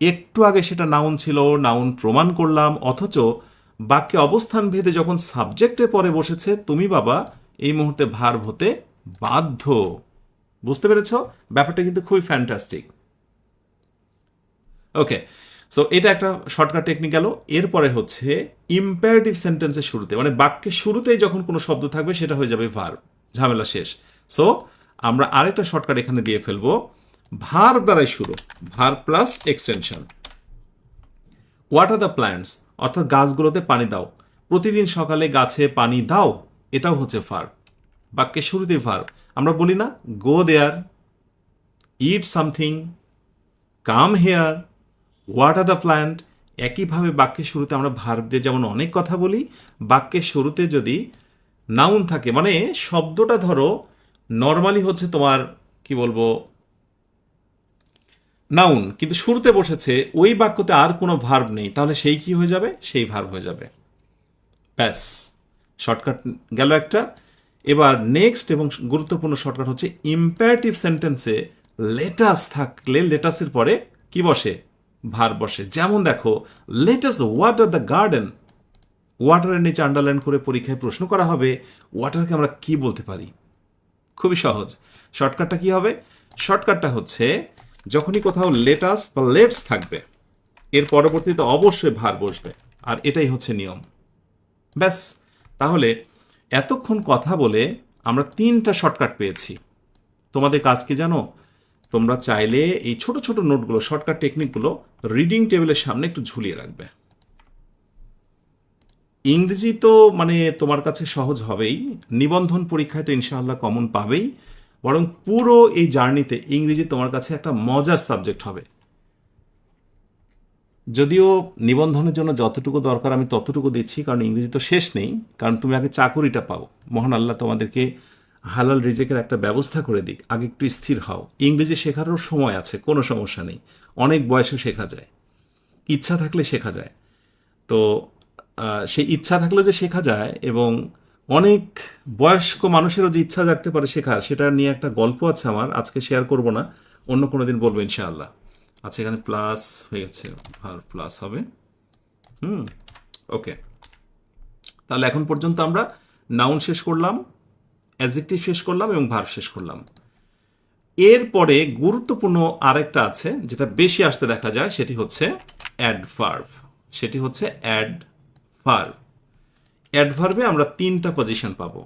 A: একটু আগে সেটা নাউন ছিল, নাউন প্রমাণ করলাম, অথচ বাক্যে অবস্থান ভেদে যখন সাবজেক্টে পরে বসেছে, তুমি বাবা এই মুহূর্তে ভার্ব হতে বাধ্য। বুঝতে পেরেছ? ব্যাপারটা কিন্তু খুবই ফ্যান্টাস্টিক। ওকে, সো এটা একটা শর্টকাট টেকনিক গেল। এরপরে হচ্ছে ইম্পারেটিভ সেন্টেন্সের শুরুতে, মানে বাক্যের শুরুতেই যখন কোনো শব্দ থাকবে সেটা হয়ে যাবে ভার্ব, ঝামেলা শেষ। সো আমরা আরেকটা শর্টকাট এখানে দিয়ে ফেলবো, ভার্ব দ্বারাই শুরু, verb plus extension. Water the plants, অর্থাৎ গাছগুলোতে পানি দাও, প্রতিদিন সকালে গাছে পানি দাও, এটাও হচ্ছে ভার্ব, বাক্যের শুরুতেই ভার্ব। আমরা বলি না go there, eat something, come here, water the plant. একইভাবে বাক্যের শুরুতে আমরা ভার্ব দিয়ে যেমন অনেক কথা বলি, বাক্যের শুরুতে যদি নাউন থাকে, মানে শব্দটা ধরো নর্মালি হচ্ছে তোমার কি বলবো নাউন, কিন্তু শুরুতে বসেছে, ওই বাক্যতে আর কোনো ভার্ব নেই, তাহলে সেই কি হয়ে যাবে, সেই ভার্ব হয়ে যাবে। ব্যাস, শর্টকাট গেল একটা। এবার নেক্সট এবং গুরুত্বপূর্ণ শর্টকাট হচ্ছে ইম্পারেটিভ সেন্টেন্সে লেটাস থাকলে লেটাসের পরে কি বসে, ভার্ব বসে। যেমন দেখো, লেটাস ওয়াটার দ্য গার্ডেন, ওয়াটারের নিচে আন্ডারলাইন করে পরীক্ষায় প্রশ্ন করা হবে ওয়াটারকে আমরা কি বলতে পারি। খুবই সহজ। শর্টকাটটা কি হবে, শর্টকাটটা হচ্ছে যখনই কোথাও লেটাস বা লেটস থাকবে, এর পরবর্তীতে অবশ্যই ভার্ব বসবে, আর এটাই হচ্ছে নিয়ম। ব্যাস, তাহলে এতক্ষণ কথা বলে আমরা 3টা শর্টকাট পেয়েছি। তোমাদের কাজ কি জানো, তোমরা চাইলে এই ছোট ছোট নোটগুলো, শর্টকাট টেকনিকগুলো রিডিং টেবিলের সামনে একটু ঝুলিয়ে রাখবে। ইংরেজি তো মানে তোমার কাছে সহজ হবেই, নিবন্ধন পরীক্ষায় তো ইনশাআল্লাহ কমন পাবেই, বরং পুরো এই জার্নিতে ইংরেজি তোমার কাছে একটা মজার সাবজেক্ট হবে। যদিও নিবন্ধনের জন্য যতটুকু দরকার আমি ততটুকু দিচ্ছি, কারণ ইংরেজি তো শেষ নেই, কারণ তুমি আগে চাকুরিটা পাও, মহান আল্লাহ তোমাদেরকে হালাল রিজেকের একটা ব্যবস্থা করে দিক, আগে একটু স্থির হও। ইংরেজি শেখারও সময় আছে, কোনো সমস্যা নেই, অনেক বয়সে শেখা যায়, ইচ্ছা থাকলে শেখা যায়। তো সেই ইচ্ছা থাকলে যে শেখা যায়, এবং অনেক বয়স্ক মানুষেরও যে ইচ্ছা জাগতে পারে শেখার, সেটা নিয়ে একটা গল্প আছে আমার, আজকে শেয়ার করব না, অন্য কোনো দিন বলবো ইনশাআল্লাহ। আচ্ছা, এখানে প্লাস হয়ে গেছে, ভার প্লাস হবে। ওকে, তাহলে এখন পর্যন্ত আমরা নাউন শেষ করলাম, অ্যাডজেক্টিভ শেষ করলাম এবং ভার্ব শেষ করলাম। এরপরে গুরুত্বপূর্ণ আরেকটা আছে যেটা বেশি আসতে দেখা যায়, সেটি হচ্ছে অ্যাডভার্ব। সেটি হচ্ছে অ্যাডভার্ব। অ্যাডভার্বে আমরা 3টা পজিশন পাবো।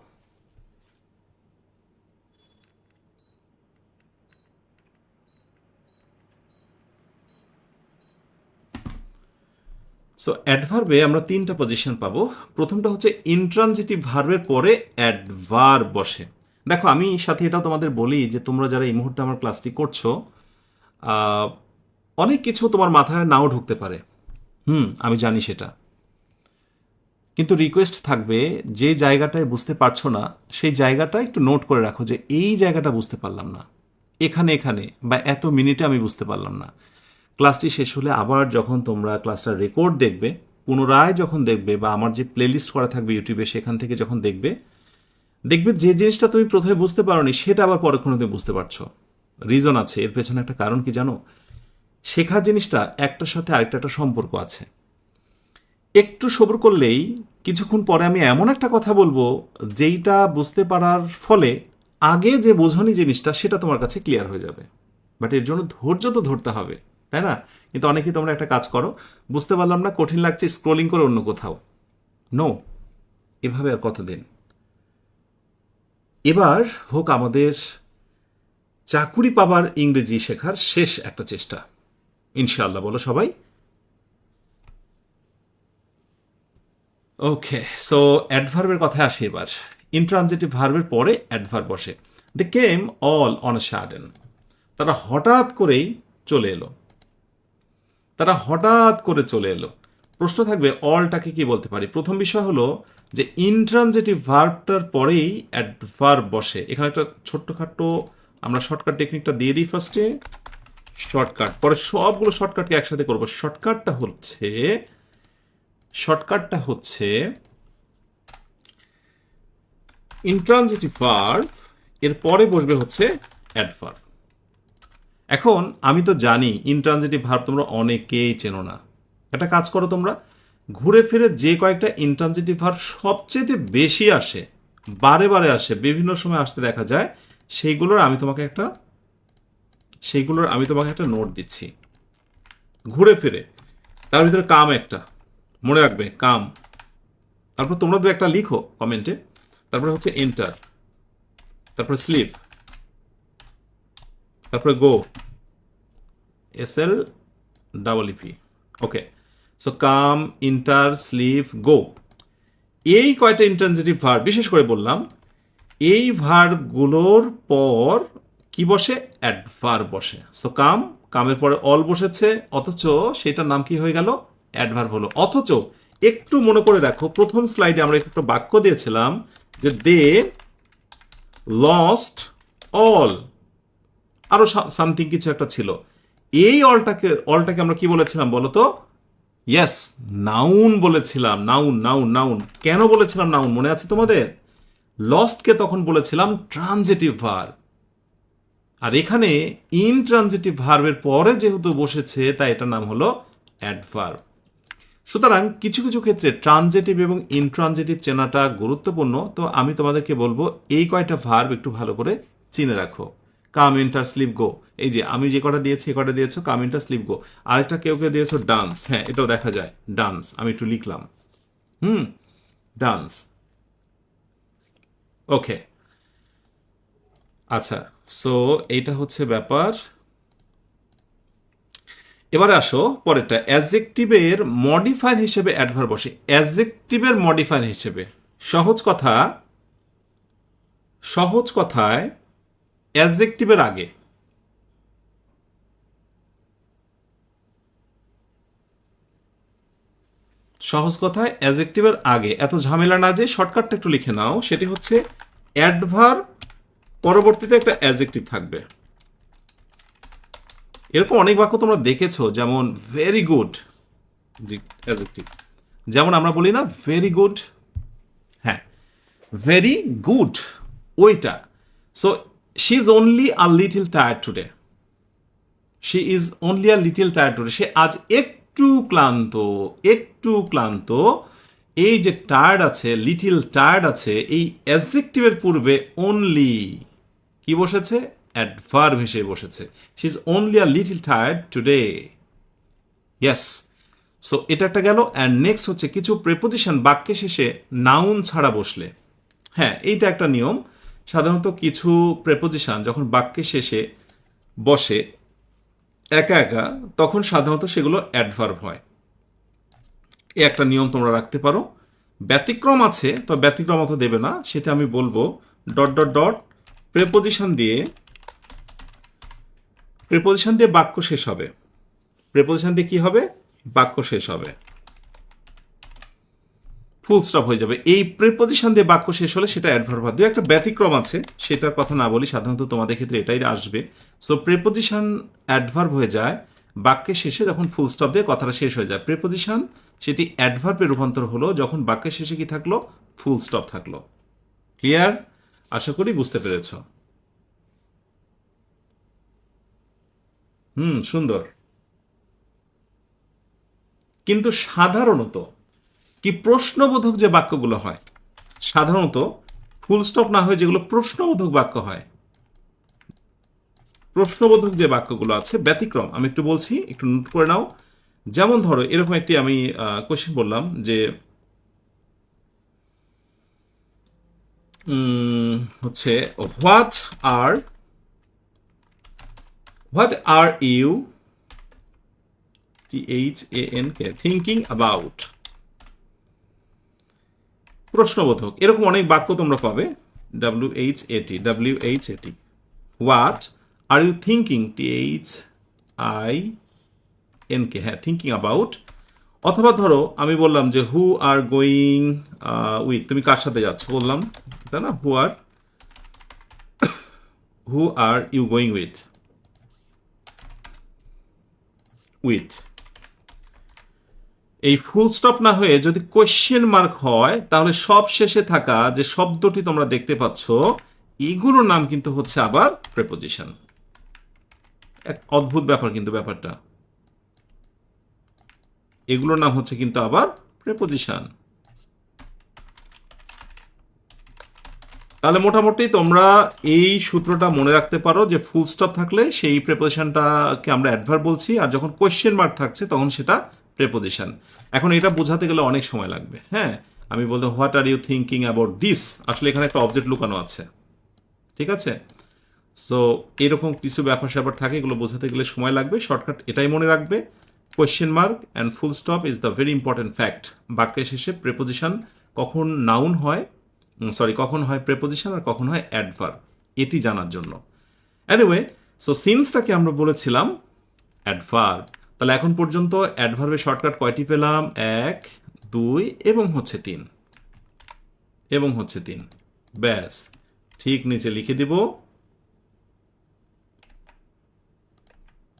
A: সো অ্যাডভার্বে আমরা 3টা পজিশন পাবো। প্রথমটা হচ্ছে ইন্ট্রানজিটিভ ভার্বের পরে অ্যাডভার্ব বসে। দেখো, আমি সাথে এটাও তোমাদের বলি যে তোমরা যারা এই মুহূর্তে আমার ক্লাসটি করছো, আহ, অনেক কিছু তোমার মাথায় নাও ঢুকতে পারে। আমি জানি সেটা। কিন্তু রিকোয়েস্ট থাকবে, যে জায়গাটায় বুঝতে পারছো না সেই জায়গাটা একটু নোট করে রাখো, যে এই জায়গাটা বুঝতে পারলাম না, এখানে এখানে বা এত মিনিটে আমি বুঝতে পারলাম না। ক্লাসটি শেষ হলে আবার যখন তোমরা ক্লাসটার রেকর্ড দেখবে, পুনরায় যখন দেখবে, বা আমার যে প্লেলিস্ট করা থাকবে ইউটিউবে সেখান থেকে যখন দেখবে, দেখবে যে জিনিসটা তুমি প্রথমে বুঝতে পারোনি সেটা আবার পরে কোনো তুমি বুঝতে পারছো। রিজন আছে, এর পেছনে একটা কারণ কি জানো? শেখা জিনিসটা একটার সাথে আরেকটা একটা সম্পর্ক আছে। একটু সবর করলেই কিছুক্ষণ পরে আমি এমন একটা কথা বলবো যেইটা বুঝতে পারার ফলে আগে যে বোঝনি জিনিসটা সেটা তোমার কাছে ক্লিয়ার হয়ে যাবে। বাট এর জন্য ধৈর্য তো ধরতে হবে, তাই না? কিন্তু অনেকেই তোমরা একটা কাজ করো, বুঝতে পারলাম না, কঠিন লাগছে, স্ক্রলিং করে অন্য কোথাও। নো, এভাবে আর কতদিন? এবার হোক আমাদের চাকুরি পাবার ইংরেজি শেখার শেষ একটা চেষ্টা, ইনশাআল্লাহ। বলো সবাই। ওকে, সো অ্যাডভার্বের কথায় আসি এবার। ইন্ট্রানজিটিভ ভার্বের পরে অ্যাডভার্ব বসে। They came all on a sudden. তারা হঠাৎ করেই চলে এলো। তারা হঠাৎ করে চলে এলো। প্রশ্ন থাকবে অলটাকে কি বলতে পারি? প্রথম বিষয় হলো যে ইন্ট্রানজিটিভ ভার্বটার পরেই অ্যাডভার্ব বসে। এখানে একটা ছোট্টখাটো আমরা শর্টকাট টেকনিকটা দিয়ে দিই ফার্স্টে। শর্টকাট, পরে সবগুলো শর্টকাটকে একসাথে করবো। শর্টকাটটা হচ্ছে ইন্ট্রানজিটিভ ভার্ব, এর পরে বসবে হচ্ছে অ্যাডভার্ব। এখন আমি তো জানি ইন্ট্রানজিটিভ ভার্ব তোমরা অনেকেই চেনো না। একটা কাজ করো, তোমরা ঘুরে ফিরে যে কয়েকটা ইন্ট্রানজিটিভ ভার্ব সবচেয়ে বেশি আসে, বারে বারে আসে, বিভিন্ন সময় আসতে দেখা যায়, সেইগুলোর আমি তোমাকে একটা নোট দিচ্ছি ঘুরে ফিরে। তার ভিতরে কাম একটা, মনে রাখবে কাম। তারপর তোমরা দু একটা লিখো কমেন্টে। তারপরে হচ্ছে এন্টার, তারপরে স্লিপ, তারপরে গো, SLEEP। ওকে, সো কাম, ইন্টার, স্লিপ, গো, এই কয়টা ইন্ট্রানজিটিভ ভার্ব বিশেষ করে বললাম। এই ভার্বগুলোর পর কি বসে? অ্যাডভার্ব বসে। সো কাম, কামের পরে অল বসেছে, অথচ সেটার নাম কি হয়ে গেল? অ্যাডভার্ব হলো। অথচ একটু মনে করে দেখো, প্রথম স্লাইডে আমরা একটা বাক্য দিয়েছিলাম যে দে লস্ট অল, আরো সামথিং কিছু একটা ছিল। এই অলটাকে আমরা কি বলেছিলাম বলো তো? ইয়েস, নাউন বলেছিলাম। Noun, noun, noun. কেন বলেছিলাম নাউন, মনে আছে তোমাদের? লস্টকে তখন বলেছিলাম ট্রানজিটিভ ভার্ব। আর এখানে ইনট্রানজিটিভ ভার্বের পরে যেহেতু বসেছে, তাই এটার নাম হলো অ্যাডভার্ব। সুতরাং কিছু কিছু ক্ষেত্রে ট্রানজিটিভ এবং ইনট্রানজিটিভ চেনাটা গুরুত্বপূর্ণ। তো আমি তোমাদেরকে বলবো এই কয়টা ভার্ব একটু ভালো করে চিনে রাখো। কাম, ইন্টার, স্লিপ, গো। এই যে আমি যে কটা দিয়েছি, এ কটা দিয়েছো, কাম, ইন্টার, স্লিপ, গো। আরেকটা কেউ কেউ দিয়েছো ডান্স। হ্যাঁ, এটাও দেখা যায়, ডান্স। আমি একটু লিখলাম, ডান্স। ওকে, আচ্ছা। সো এইটা হচ্ছে ব্যাপার। এবারে আসো পরেরটা, অ্যাডজেক্টিভের মডিফায়ার হিসেবে অ্যাডভার্ব বসে। অ্যাডজেক্টিভের মডিফায়ার হিসেবে সহজ কথায় অ্যাডজেক্টিভের আগে, সহজ কথায় অ্যাডজেক্টিভের আগে, এত ঝামেলা না যে শর্টকাটটা একটু লিখে নাও। সেটি হচ্ছে অ্যাডভার্ব, পরবর্তীতে একটা অ্যাডজেক্টিভ থাকবে। এরকম অনেক বাক্য তোমরা দেখেছো, যেমন ভেরি গুড, অ্যাডজেক্টিভ। যেমন আমরা বলি না ভেরি গুড, হ্যাঁ, ভেরি গুড, ওইটা। So she is only a little tired today. সে আজ একটু ক্লান্ত। এই যে টায়ার্ড আছে, লিটিল টায়ার্ড আছে, এই অ্যাডজেক্টিভের পূর্বে অনলি কি বসেছে? অ্যাডভার্ব হিসেবে বসেছে। She is only a little tired today. Yes. So এটা একটা গেল। অ্যান্ড নেক্সট হচ্ছে কিছু প্রেপোজিশন বাক্যে শেষে নাউন ছাড়া বসলে। হ্যাঁ, এইটা একটা নিয়ম। সাধারণত কিছু প্রেপোজিশন যখন বাক্যে শেষে বসে একা একা, তখন সাধারণত সেগুলো অ্যাডভার্ব হয়। এই একটা নিয়ম তোমরা রাখতে পারো। ব্যতিক্রম আছে, তো ব্যতিক্রম অত দেবে না, সেটা আমি বলবো। ডট ডট ডট প্রেপোজিশন দিয়ে বাক্য শেষ হবে। প্রেপোজিশন দিয়ে কি হবে? বাক্য শেষ হবে, ফুল স্টপ হয়ে যাবে। এই প্রেপোজিশন দিয়ে বাক্য শেষ হলে সেটা অ্যাডভার্ব হয়। দু একটা ব্যতিক্রম আছে, সেটার কথা না বলি, সাধারণত তোমাদের ক্ষেত্রে এটাই আসবে। সো প্রেপোজিশন অ্যাডভার্ব হয়ে যায় বাক্যের শেষে, যখন ফুল স্টপ দিয়ে কথাটা শেষ হয়ে যায়। প্রেপোজিশন সেটি অ্যাডভার্বে রূপান্তর হলো যখন বাক্যের শেষে কি থাকলো? ফুল স্টপ থাকলো। ক্লিয়ার? আশা করি বুঝতে পেরেছ। সুন্দর। কিন্তু সাধারণত কি প্রশ্নবোধক যে বাক্যগুলো হয়, সাধারণত ফুল স্টপ না হয়ে যেগুলো প্রশ্নবোধক বাক্য হয়, প্রশ্নবোধক যে বাক্যগুলো আছে ব্যতিক্রম, আমি একটু বলছি, একটু নোট করে নাও। যেমন ধরো এরকম একটি আমি কোশ্চেন বললাম যে হচ্ছে what are you THANK thinking about. প্রশ্নবোধক এরকম অনেক বাক্য তোমরা পাবে। WHAT what are you thinking THINK, হ্যাঁ, থিঙ্কিং অ্যাবাউট। অথবা ধরো আমি বললাম যে হু আর গোয়িং উইথ, তুমি কার সাথে যাচ্ছ বললাম, তাই না? হু আর ইউ গোয়িং উইথ। এই ফুল স্টপ না হয়ে যদি কোয়েশ্চেন মার্ক হয়, তাহলে সব শেষে থাকা যে শব্দটি তোমরা দেখতে পাচ্ছ, এগুলোর নাম কিন্তু হচ্ছে আবার প্রেপোজিশন। এক অদ্ভুত ব্যাপার কিন্তু ব্যাপারটা, এগুলোর নাম হচ্ছে কিন্তু আবার প্রেপোজিশন। তাহলে মোটামুটি তোমরা এই সূত্রটা মনে রাখতে পারো যে ফুল স্টপ থাকলে সেই প্রেপোজিশনটাকে আমরা অ্যাডভার্ব বলছি, আর যখন কোয়েশ্চেন মার্ক থাকছে তখন সেটা প্রেপোজিশন। এখন এটা বোঝাতে গেলে অনেক সময় লাগবে। হ্যাঁ, আমি বলতে what are you thinking about this, আসলে এখানে একটা অবজেক্ট লুকানো আছে, ঠিক আছে? সো এরকম কিছু ব্যাপার স্যাপার থাকে, এগুলো বোঝাতে গেলে সময় লাগবে। শর্টকাট এটাই মনে রাখবে, question mark and full stop is the very important fact. বাক্যের শেষে প্রেপোজিশন কখন নাউন হয়, কখন হয় প্রেপোজিশন আর কখন হয় অ্যাডভার্ব, এটি জানার জন্য। এনিওয়ে, সো সিন্সটাকে আমরা বলেছিলাম অ্যাডভার্ব। তাহলে এখন পর্যন্ত অ্যাডভার্বের শর্টকাট কয়টি পেলাম? 1, 2 এবং হচ্ছে 3। ব্যাস, ঠিক নিচে লিখে দিব,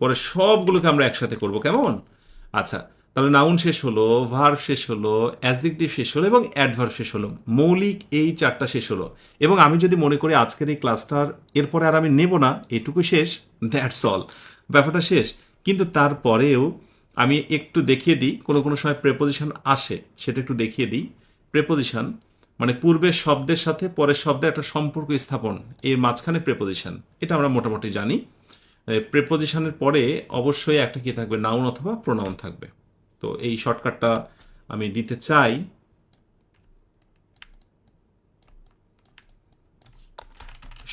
A: পরে সবগুলোকে আমরা একসাথে করব, কেমন? আচ্ছা, তাহলে নাউন শেষ হলো, ভার্ব শেষ হলো, অ্যাডজেক্টিভ শেষ হলো এবং অ্যাডভার্ব শেষ হলো। মৌলিক এই 4টা শেষ হলো। এবং আমি যদি মনে করি আজকের এই ক্লাসটার এরপরে আর আমি নেব না, এটুকু শেষ, দ্যাটস অল, ব্যাপারটা শেষ। কিন্তু তারপরেও আমি একটু দেখিয়ে দিই, কোনো কোনো সময় প্রেপোজিশন আসে, সেটা একটু দেখিয়ে দিই। প্রেপোজিশন মানে পূর্বের শব্দের সাথে পরের শব্দের একটা সম্পর্ক স্থাপন, এর মাঝখানে প্রেপোজিশন, এটা আমরা মোটামুটি জানি। প্রেপোজিশনের পরে অবশ্যই একটা কি থাকবে? নাউন অথবা প্রোনাউন থাকবে। তো এই শর্টকাটটা আমি দিতে চাই।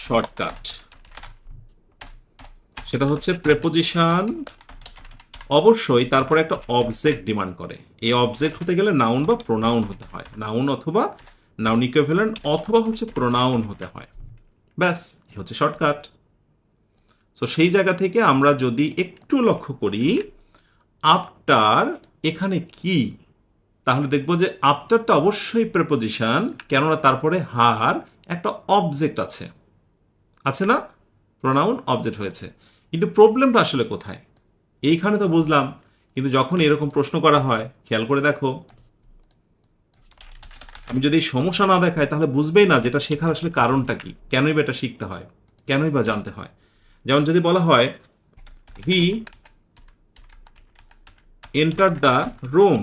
A: শর্টকাট সেটা হচ্ছে প্রেপোজিশন অবশ্যই তারপরে একটা অবজেক্ট ডিমান্ড করে। এই অবজেক্ট হতে গেলে নাউন বা প্রোনাউন হতে হয়, নাউন অথবা নাউন ইকুইভ্যালেন্ট অথবা হচ্ছে প্রোনাউন হতে হয়। ব্যাস, এই হচ্ছে শর্টকাট। সো সেই জায়গা থেকে আমরা যদি একটু লক্ষ্য করি আফটার এখানে কি, তাহলে দেখবো যে আফটারটা অবশ্যই প্রেপোজিশন, কেননা তারপরে হার একটা অবজেক্ট আছে, আছে না? প্রোনাউন অবজেক্ট হয়েছে। কিন্তু প্রবলেমটা আসলে কোথায়? এইখানে তো বুঝলাম, কিন্তু যখন এরকম প্রশ্ন করা হয়, খেয়াল করে দেখো, আমি যদি সমস্যা না দেখাই তাহলে বুঝবেই না যেটা শেখার আসলে কারণটা কি, কেনই বা এটা শিখতে হয়, কেনই বা জানতে হয়। যেমন যদি বলা হয় হি entered the room,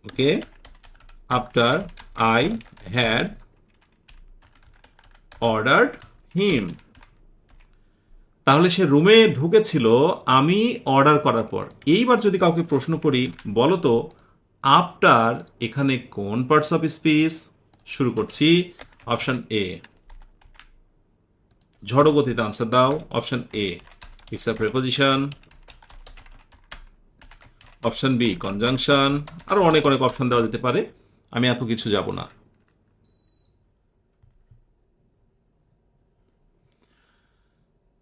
A: okay, after I had ordered him, তাহলে সে রুমে ঢুকেছিল আমি অর্ডার করার পর। এইবার যদি কাউকে প্রশ্ন করি, বলো তো আফটার এখানে কোন পার্টস অফ স্পিচ? শুরু করছি, অপশন এ, ঝড়ো গতিতে আনসার দাও। Option A, it's a preposition. Option B, conjunction. আরো অনেক অনেক অপশন দেওয়া যেতে পারে, আমি এত কিছু যাব না।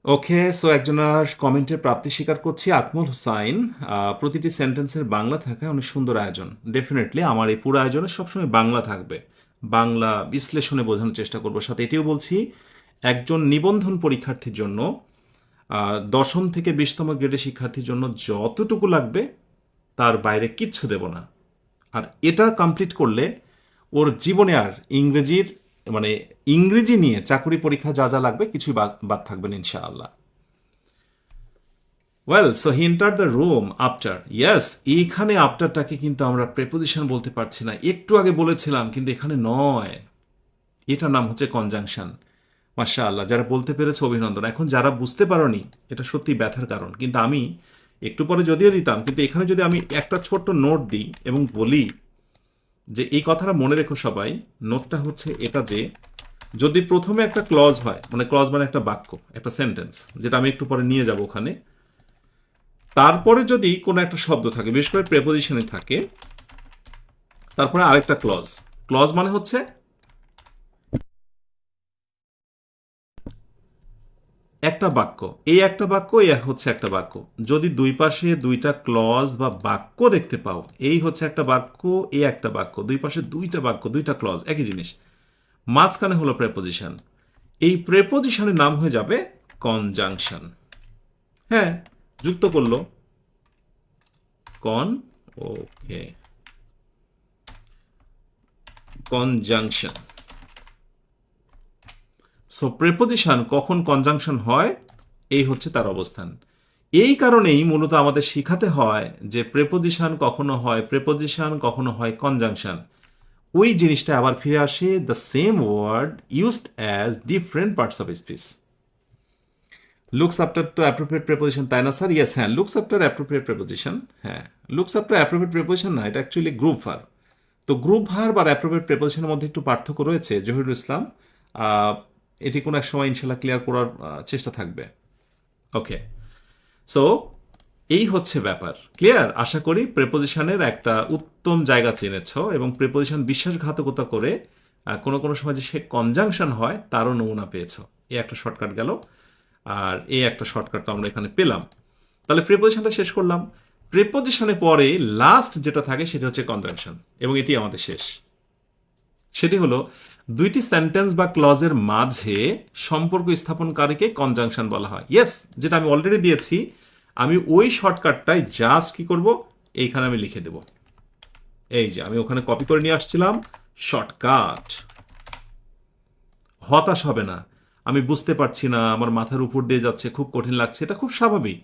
A: ওকে, সো একজনের কমেন্টের প্রাপ্তি স্বীকার করছি, আকমল হুসাইন। প্রতিটি সেন্টেন্সের বাংলা থাকা অনেক সুন্দর আয়োজন। ডেফিনেটলি আমার এই পুরো আয়োজনে সবসময় বাংলা থাকবে, বাংলা বিশ্লেষণে বোঝানোর চেষ্টা করব। সাথে এটিও বলছি, একজন নিবন্ধন পরীক্ষার্থীর জন্য দশম থেকে 20তম গ্রেডের শিক্ষার্থীর জন্য যতটুকু লাগবে তার বাইরে কিচ্ছু দেব না। আর এটা কমপ্লিট করলে ওর জীবনে আর ইংরেজির মানে ইংরেজি নিয়ে চাকরি পরীক্ষা যা যা লাগবে কিছুই বাদ বাদ থাকবে না ইনশাআল্লাহ। Well, so he enter the room after. Yes, এইখানে আফটারটাকে কিন্তু আমরা প্রেপোজিশন বলতে পারছি না, একটু আগে বলেছিলাম কিন্তু এখানে নয়। এটার নাম হচ্ছে কনজাংশন। মাশাআল্লাহ, যারা বলতে পেরেছে অভিনন্দন। এখন যারা বুঝতে পারোনি, এটা সত্যি ব্যথার কারণ, কিন্তু আমি একটু পরে যদিও দিতাম, কিন্তু এখানে যদি আমি একটা ছোট্ট নোট দিই এবং বলি যে এই কথাটা মনে রেখো সবাই, নোটটা হচ্ছে এটা যে যদি প্রথমে একটা ক্লজ হয়, মানে ক্লজ মানে একটা বাক্য, একটা সেন্টেন্স, যেটা আমি একটু পরে নিয়ে যাব ওখানে, তারপরে যদি কোনো একটা শব্দ থাকে, বিশেষ করে প্রেপোজিশনে থাকে, তারপরে আরেকটা ক্লজ। ক্লজ মানে হচ্ছে একটা বাক্য, এই একটা বাক্য, এই হচ্ছে একটা বাক্য। যদি দুই পাশে দুইটা ক্লজ বা বাক্য দেখতে পাও, এই হচ্ছে একটা বাক্য, এই একটা বাক্য, দুই পাশে দুইটা বাক্য, দুইটা ক্লজ, একই জিনিস, মাঝখানে হলো প্রেপোজিশন। এই প্রেপোজিশনের নাম হয়ে যাবে কনজাংশন। হ্যাঁ, যুক্ত করলো কন, ওকে, কনজাংশন। সো প্রেপোজিশন কখন কনজাংশন হয়, এই হচ্ছে তার অবস্থান। এই কারণেই মূলত আমাদের শিখাতে হয় যে প্রেপোজিশন কখনো হয় প্রেপোজিশন, কখনো হয় কনজাংশন। ওই জিনিসটা আবার ফিরে আসে, the same word used as different parts of speech. Looks after তো অ্যাপ্রোপ্রিয়েট প্রেপোজিশন, তাই না স্যার? ইয়েস, হ্যাঁ, লুকস আফটার অ্যাপ্রোপ্রিয়েট প্রেপোজিশন। হ্যাঁ, লুকস আফটার অ্যাপ্রোপ্রিয়েট প্রেপোজিশন না, এটা অ্যাকচুয়ালি গ্রুপ ভার্ব। তো গ্রুপ ভার্ব আর অ্যাপ্রোপ্রিয়েট প্রেপোজিশনের মধ্যে একটু পার্থক্য রয়েছে জহিরুল ইসলাম। আহ, এটি কোনো এক সময় ইনশাল্লাহ ক্লিয়ার করার চেষ্টা থাকবে। ওকে, সো এই হচ্ছে ব্যাপার। ক্লিয়ার? আশা করি প্রেপোজিশনের একটা উত্তম জায়গা চিনেছ, এবং প্রেপোজিশন বিশ্বাসঘাতকতা করে কোনো কোনো সময় যে সে কনজাংশন হয় তারও নমুনা পেয়েছ। এই একটা শর্টকাট গেল, আর এই একটা শর্টকাট তো আমরা এখানে পেলাম। তাহলে প্রেপোজিশনটা শেষ করলাম। প্রেপোজিশনের পরে লাস্ট যেটা থাকে সেটা হচ্ছে কনজাংশন, এবং এটি আমাদের শেষ। সেটি হলো দুইটি সেন্টেন্স বা ক্লজের মাঝে সম্পর্ক স্থাপনকারীকে কনজাংশন বলা হয়। ইয়েস, যেটা আমি অলরেডি দিয়েছি। আমি ওই শর্টকাটটাই জাস্ট কি করব, এইখানে আমি লিখে দেব। এই যে আমি ওখানে কপি করে নিয়ে আসছিলাম, শর্টকাট। হতাশ হবে না, আমি বুঝতে পারছি না, আমার মাথার উপর দিয়ে যাচ্ছে, খুব কঠিন লাগছে, এটা খুব স্বাভাবিক।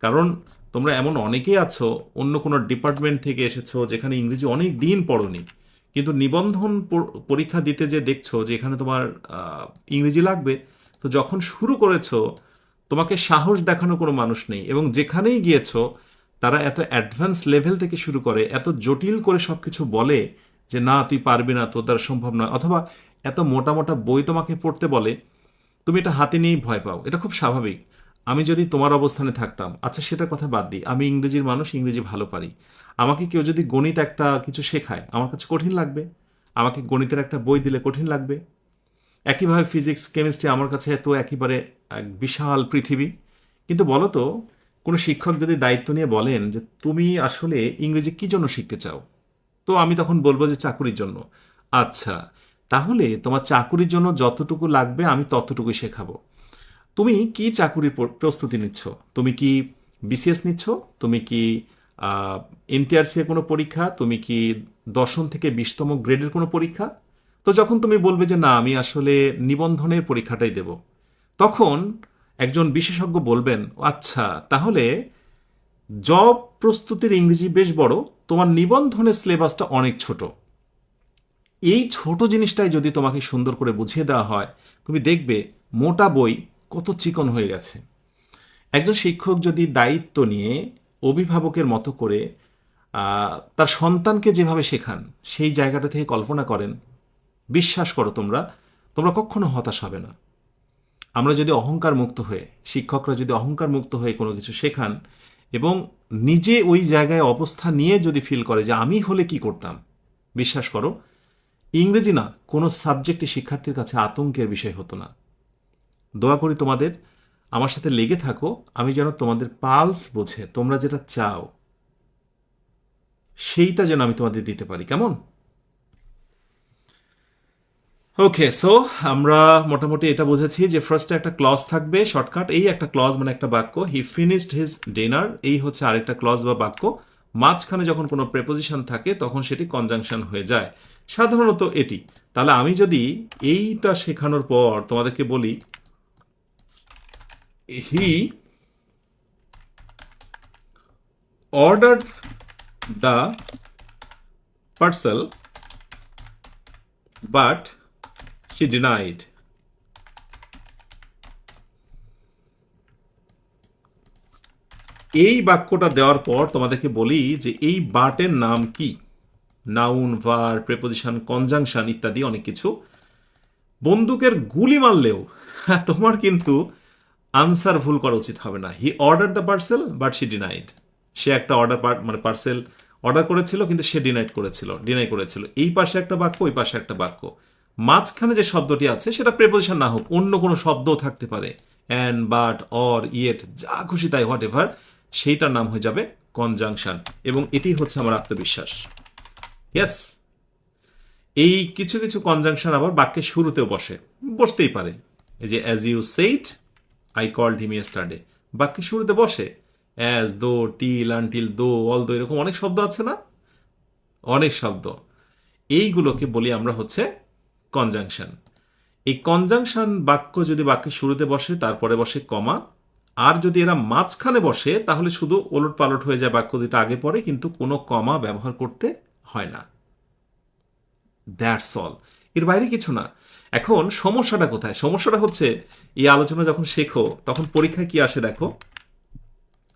A: কারণ তোমরা এমন অনেকেই আছো, অন্য কোনো ডিপার্টমেন্ট থেকে এসেছো, যেখানে ইংরেজি অনেক দিন পড়োনি, কিন্তু নিবন্ধন পরীক্ষা দিতে যে দেখছো যে এখানে তোমার ইংরেজি লাগবে, তো যখন শুরু করেছো তোমাকে সাহস দেখানো কোনো মানুষ নেই, এবং যেখানেই গিয়েছো তারা এত অ্যাডভান্স লেভেল থেকে শুরু করে, এত জটিল করে সব কিছু বলে যে না তুই পারবি না, তোর দ্বারা সম্ভব নয়, অথবা এত মোটা মোটা বই তোমাকে পড়তে বলে, তুমি এটা হাতে নিয়েই ভয় পাও। এটা খুব স্বাভাবিক। আমি যদি তোমার অবস্থানে থাকতাম, আচ্ছা সেটার কথা বাদ দিই, আমি ইংরেজির মানুষ, ইংরেজি ভালো পারি, আমাকে কেউ যদি গণিত একটা কিছু শেখায়, আমার কাছে কঠিন লাগবে। আমাকে গণিতের একটা বই দিলে কঠিন লাগবে। একইভাবে ফিজিক্স, কেমিস্ট্রি আমার কাছে তো একেবারে এক বিশাল পৃথিবী। কিন্তু বলো তো, কোনো শিক্ষক যদি দায়িত্ব নিয়ে বলেন যে তুমি আসলে ইংরেজি কী জন্য শিখতে চাও, তো আমি তখন বলবো যে চাকুরির জন্য। আচ্ছা, তাহলে তোমার চাকুরির জন্য যতটুকু লাগবে আমি ততটুকুই শেখাবো। তুমি কি চাকুরির প্রস্তুতি নিচ্ছ? তুমি কি বিসিএস নিচ্ছ? তুমি কি এনটিআরসি এর কোনো পরীক্ষা? তুমি কি দশম থেকে 20তম গ্রেডের কোনো পরীক্ষা? তো যখন তুমি বলবে যে না আমি আসলে নিবন্ধনের পরীক্ষাটাই দেব, তখন একজন বিশেষজ্ঞ বলবেন আচ্ছা তাহলে জব প্রস্তুতির ইংরেজি বেশ বড়, তোমার নিবন্ধনের সিলেবাসটা অনেক ছোট। এই ছোট জিনিসটাই যদি তোমাকে সুন্দর করে বুঝিয়ে দেওয়া হয়, তুমি দেখবে মোটা বই কত চিকন হয়ে গেছে। একজন শিক্ষক যদি দায়িত্ব নিয়ে অভিভাবকের মতো করে তার সন্তানকে যেভাবে শেখান, সেই জায়গাটা থেকে কল্পনা করেন, বিশ্বাস করো তোমরা, তোমরা কখনো হতাশ হবে না। আমরা যদি অহংকার মুক্ত হয়ে, শিক্ষকরা যদি অহংকার মুক্ত হয়ে কোনো কিছু শেখান, এবং নিজে ওই জায়গায় অবস্থা নিয়ে যদি ফিল করে যে আমি হলে কি করতাম, বিশ্বাস করো ইংরেজি না কোনো সাবজেক্টই শিক্ষার্থীর কাছে আতঙ্কের বিষয় হতো না। দোয়া করি তোমাদের আমার সাথে লেগে থাকো, আমি যেন তোমাদের পালস বুঝে তোমরা যেটা চাও সেইটা যেন আমি তোমাদের দিতে পারি, কেমন? ওকে, সো আমরা মোটামুটি এটা বুঝেছি যে ফার্স্টে একটা ক্লজ থাকবে শর্টকাট, এই একটা ক্লজ মানে একটা বাক্য, হি ফিনিশড হিজ ডিনার, এই হচ্ছে আরেকটা ক্লজ বা বাক্য। মাঝখানে যখন কোনো প্রেপোজিশন থাকে তখন সেটি কনজাংশন হয়ে যায়, সাধারণত এটি। তাহলে আমি যদি এইটা শেখানোর পর তোমাদেরকে বলি হি order the parcel but she denied, এই বাক্যটা দেওয়ার পর তোমাদেরকে বলি যে এই বাটের নাম কি, নাউন, ভার, প্রেপোজিশন, কনজাংশন ইত্যাদি অনেক কিছু। বন্দুকের গুলি মারলেও তোমার কিন্তু আনসার ভুল করা উচিত হবে না। He order the parcel but she denied, সে একটা অর্ডার মানে পার্সেল অর্ডার করেছিল কিন্তু সে ডিনাই করেছিল। এই পাশে একটা বাক্য, ওই পাশে একটা বাক্য, মাঝখানে যে শব্দটি আছে সেটা প্রেপোজিশন না হোক, অন্য কোনো শব্দও থাকতে পারে, অ্যান্ড, বাট, অর, ইয়েট, যা খুশি তাই, হোয়াট এভার, সেইটার নাম হয়ে যাবে কনজাংশন। এবং এটি হচ্ছে আমার আত্মবিশ্বাস। ইয়েস, এই কিছু কিছু কনজাংশন আবার বাক্যের শুরুতেও বসতেই পারে। এই যে as you said I called him yesterday, বাক্যের শুরুতে বসে। অ্যাজ, দো, টিল, আনটিল, দো, অল দো, এরকম অনেক শব্দ আছে না, অনেক শব্দ, এইগুলোকে বলি আমরা হচ্ছে কনজাংশন। এই কনজাংশন বাক্য যদি বাক্যের শুরুতে বসে তারপরে বসে কমা, আর যদি এরা মাঝখানে বসে তাহলে শুধু ওলট পালট হয়ে যায়, বাক্য দুটো আগে পড়ে কিন্তু কোনো কমা ব্যবহার করতে হয় না। দ্যাটস অল, এর বাইরে কিছু না। এখন সমস্যাটা কোথায়? সমস্যাটা হচ্ছে এই আলোচনা যখন শেখো তখন পরীক্ষায় কি আসে দেখো।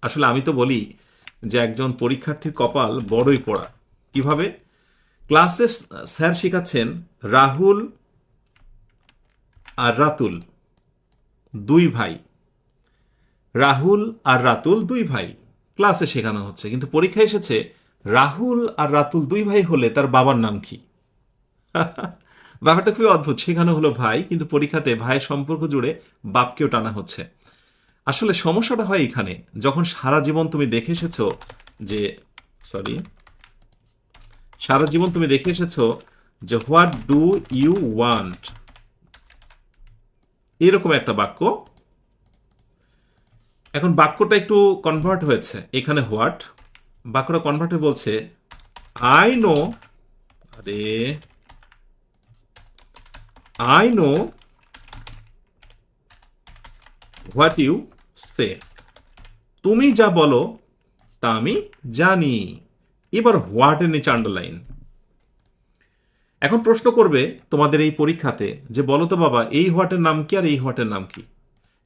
A: আসলে আমি তো বলি যে একজন পরীক্ষার্থীর কপাল বড়ই পোড়া। কিভাবে? ক্লাসে স্যার শেখাচ্ছেন রাহুল আর রাতুল দুই ভাই, রাহুল আর রাতুল দুই ভাই ক্লাসে শেখানো হচ্ছে, কিন্তু পরীক্ষায় এসেছে রাহুল আর রাতুল দুই ভাই হলে তার বাবার নাম কি? ব্যাপারটা খুবই অদ্ভুত। শেখানো হলো ভাই, কিন্তু পরীক্ষাতে ভাইয়ের সম্পর্ক জুড়ে বাপকেও টানা হচ্ছে। আসলে সমস্যাটা হয় এখানে, যখন সারা জীবন তুমি দেখে এসেছো যে সারা জীবন তুমি দেখে এসেছো যে হোয়াট ডু ইউ ওয়ান্ট, এরকম একটা বাক্য। এখন বাক্যটা একটু কনভার্ট হয়েছে, এখানে হোয়াট, বাক্যটা কনভার্ট হয়ে বলছে আই নো, আরে আই নো হোয়াট ইউ সে, তুমি যা বলো তা আমি জানি। এবার হোয়াট এর নিচে আন্ডারলাইন। এখন প্রশ্ন করবে তোমাদের এই পরীক্ষাতে যে বলো তো বাবা এই হোয়াটের নাম কি আর এই হোয়াটের নাম কি।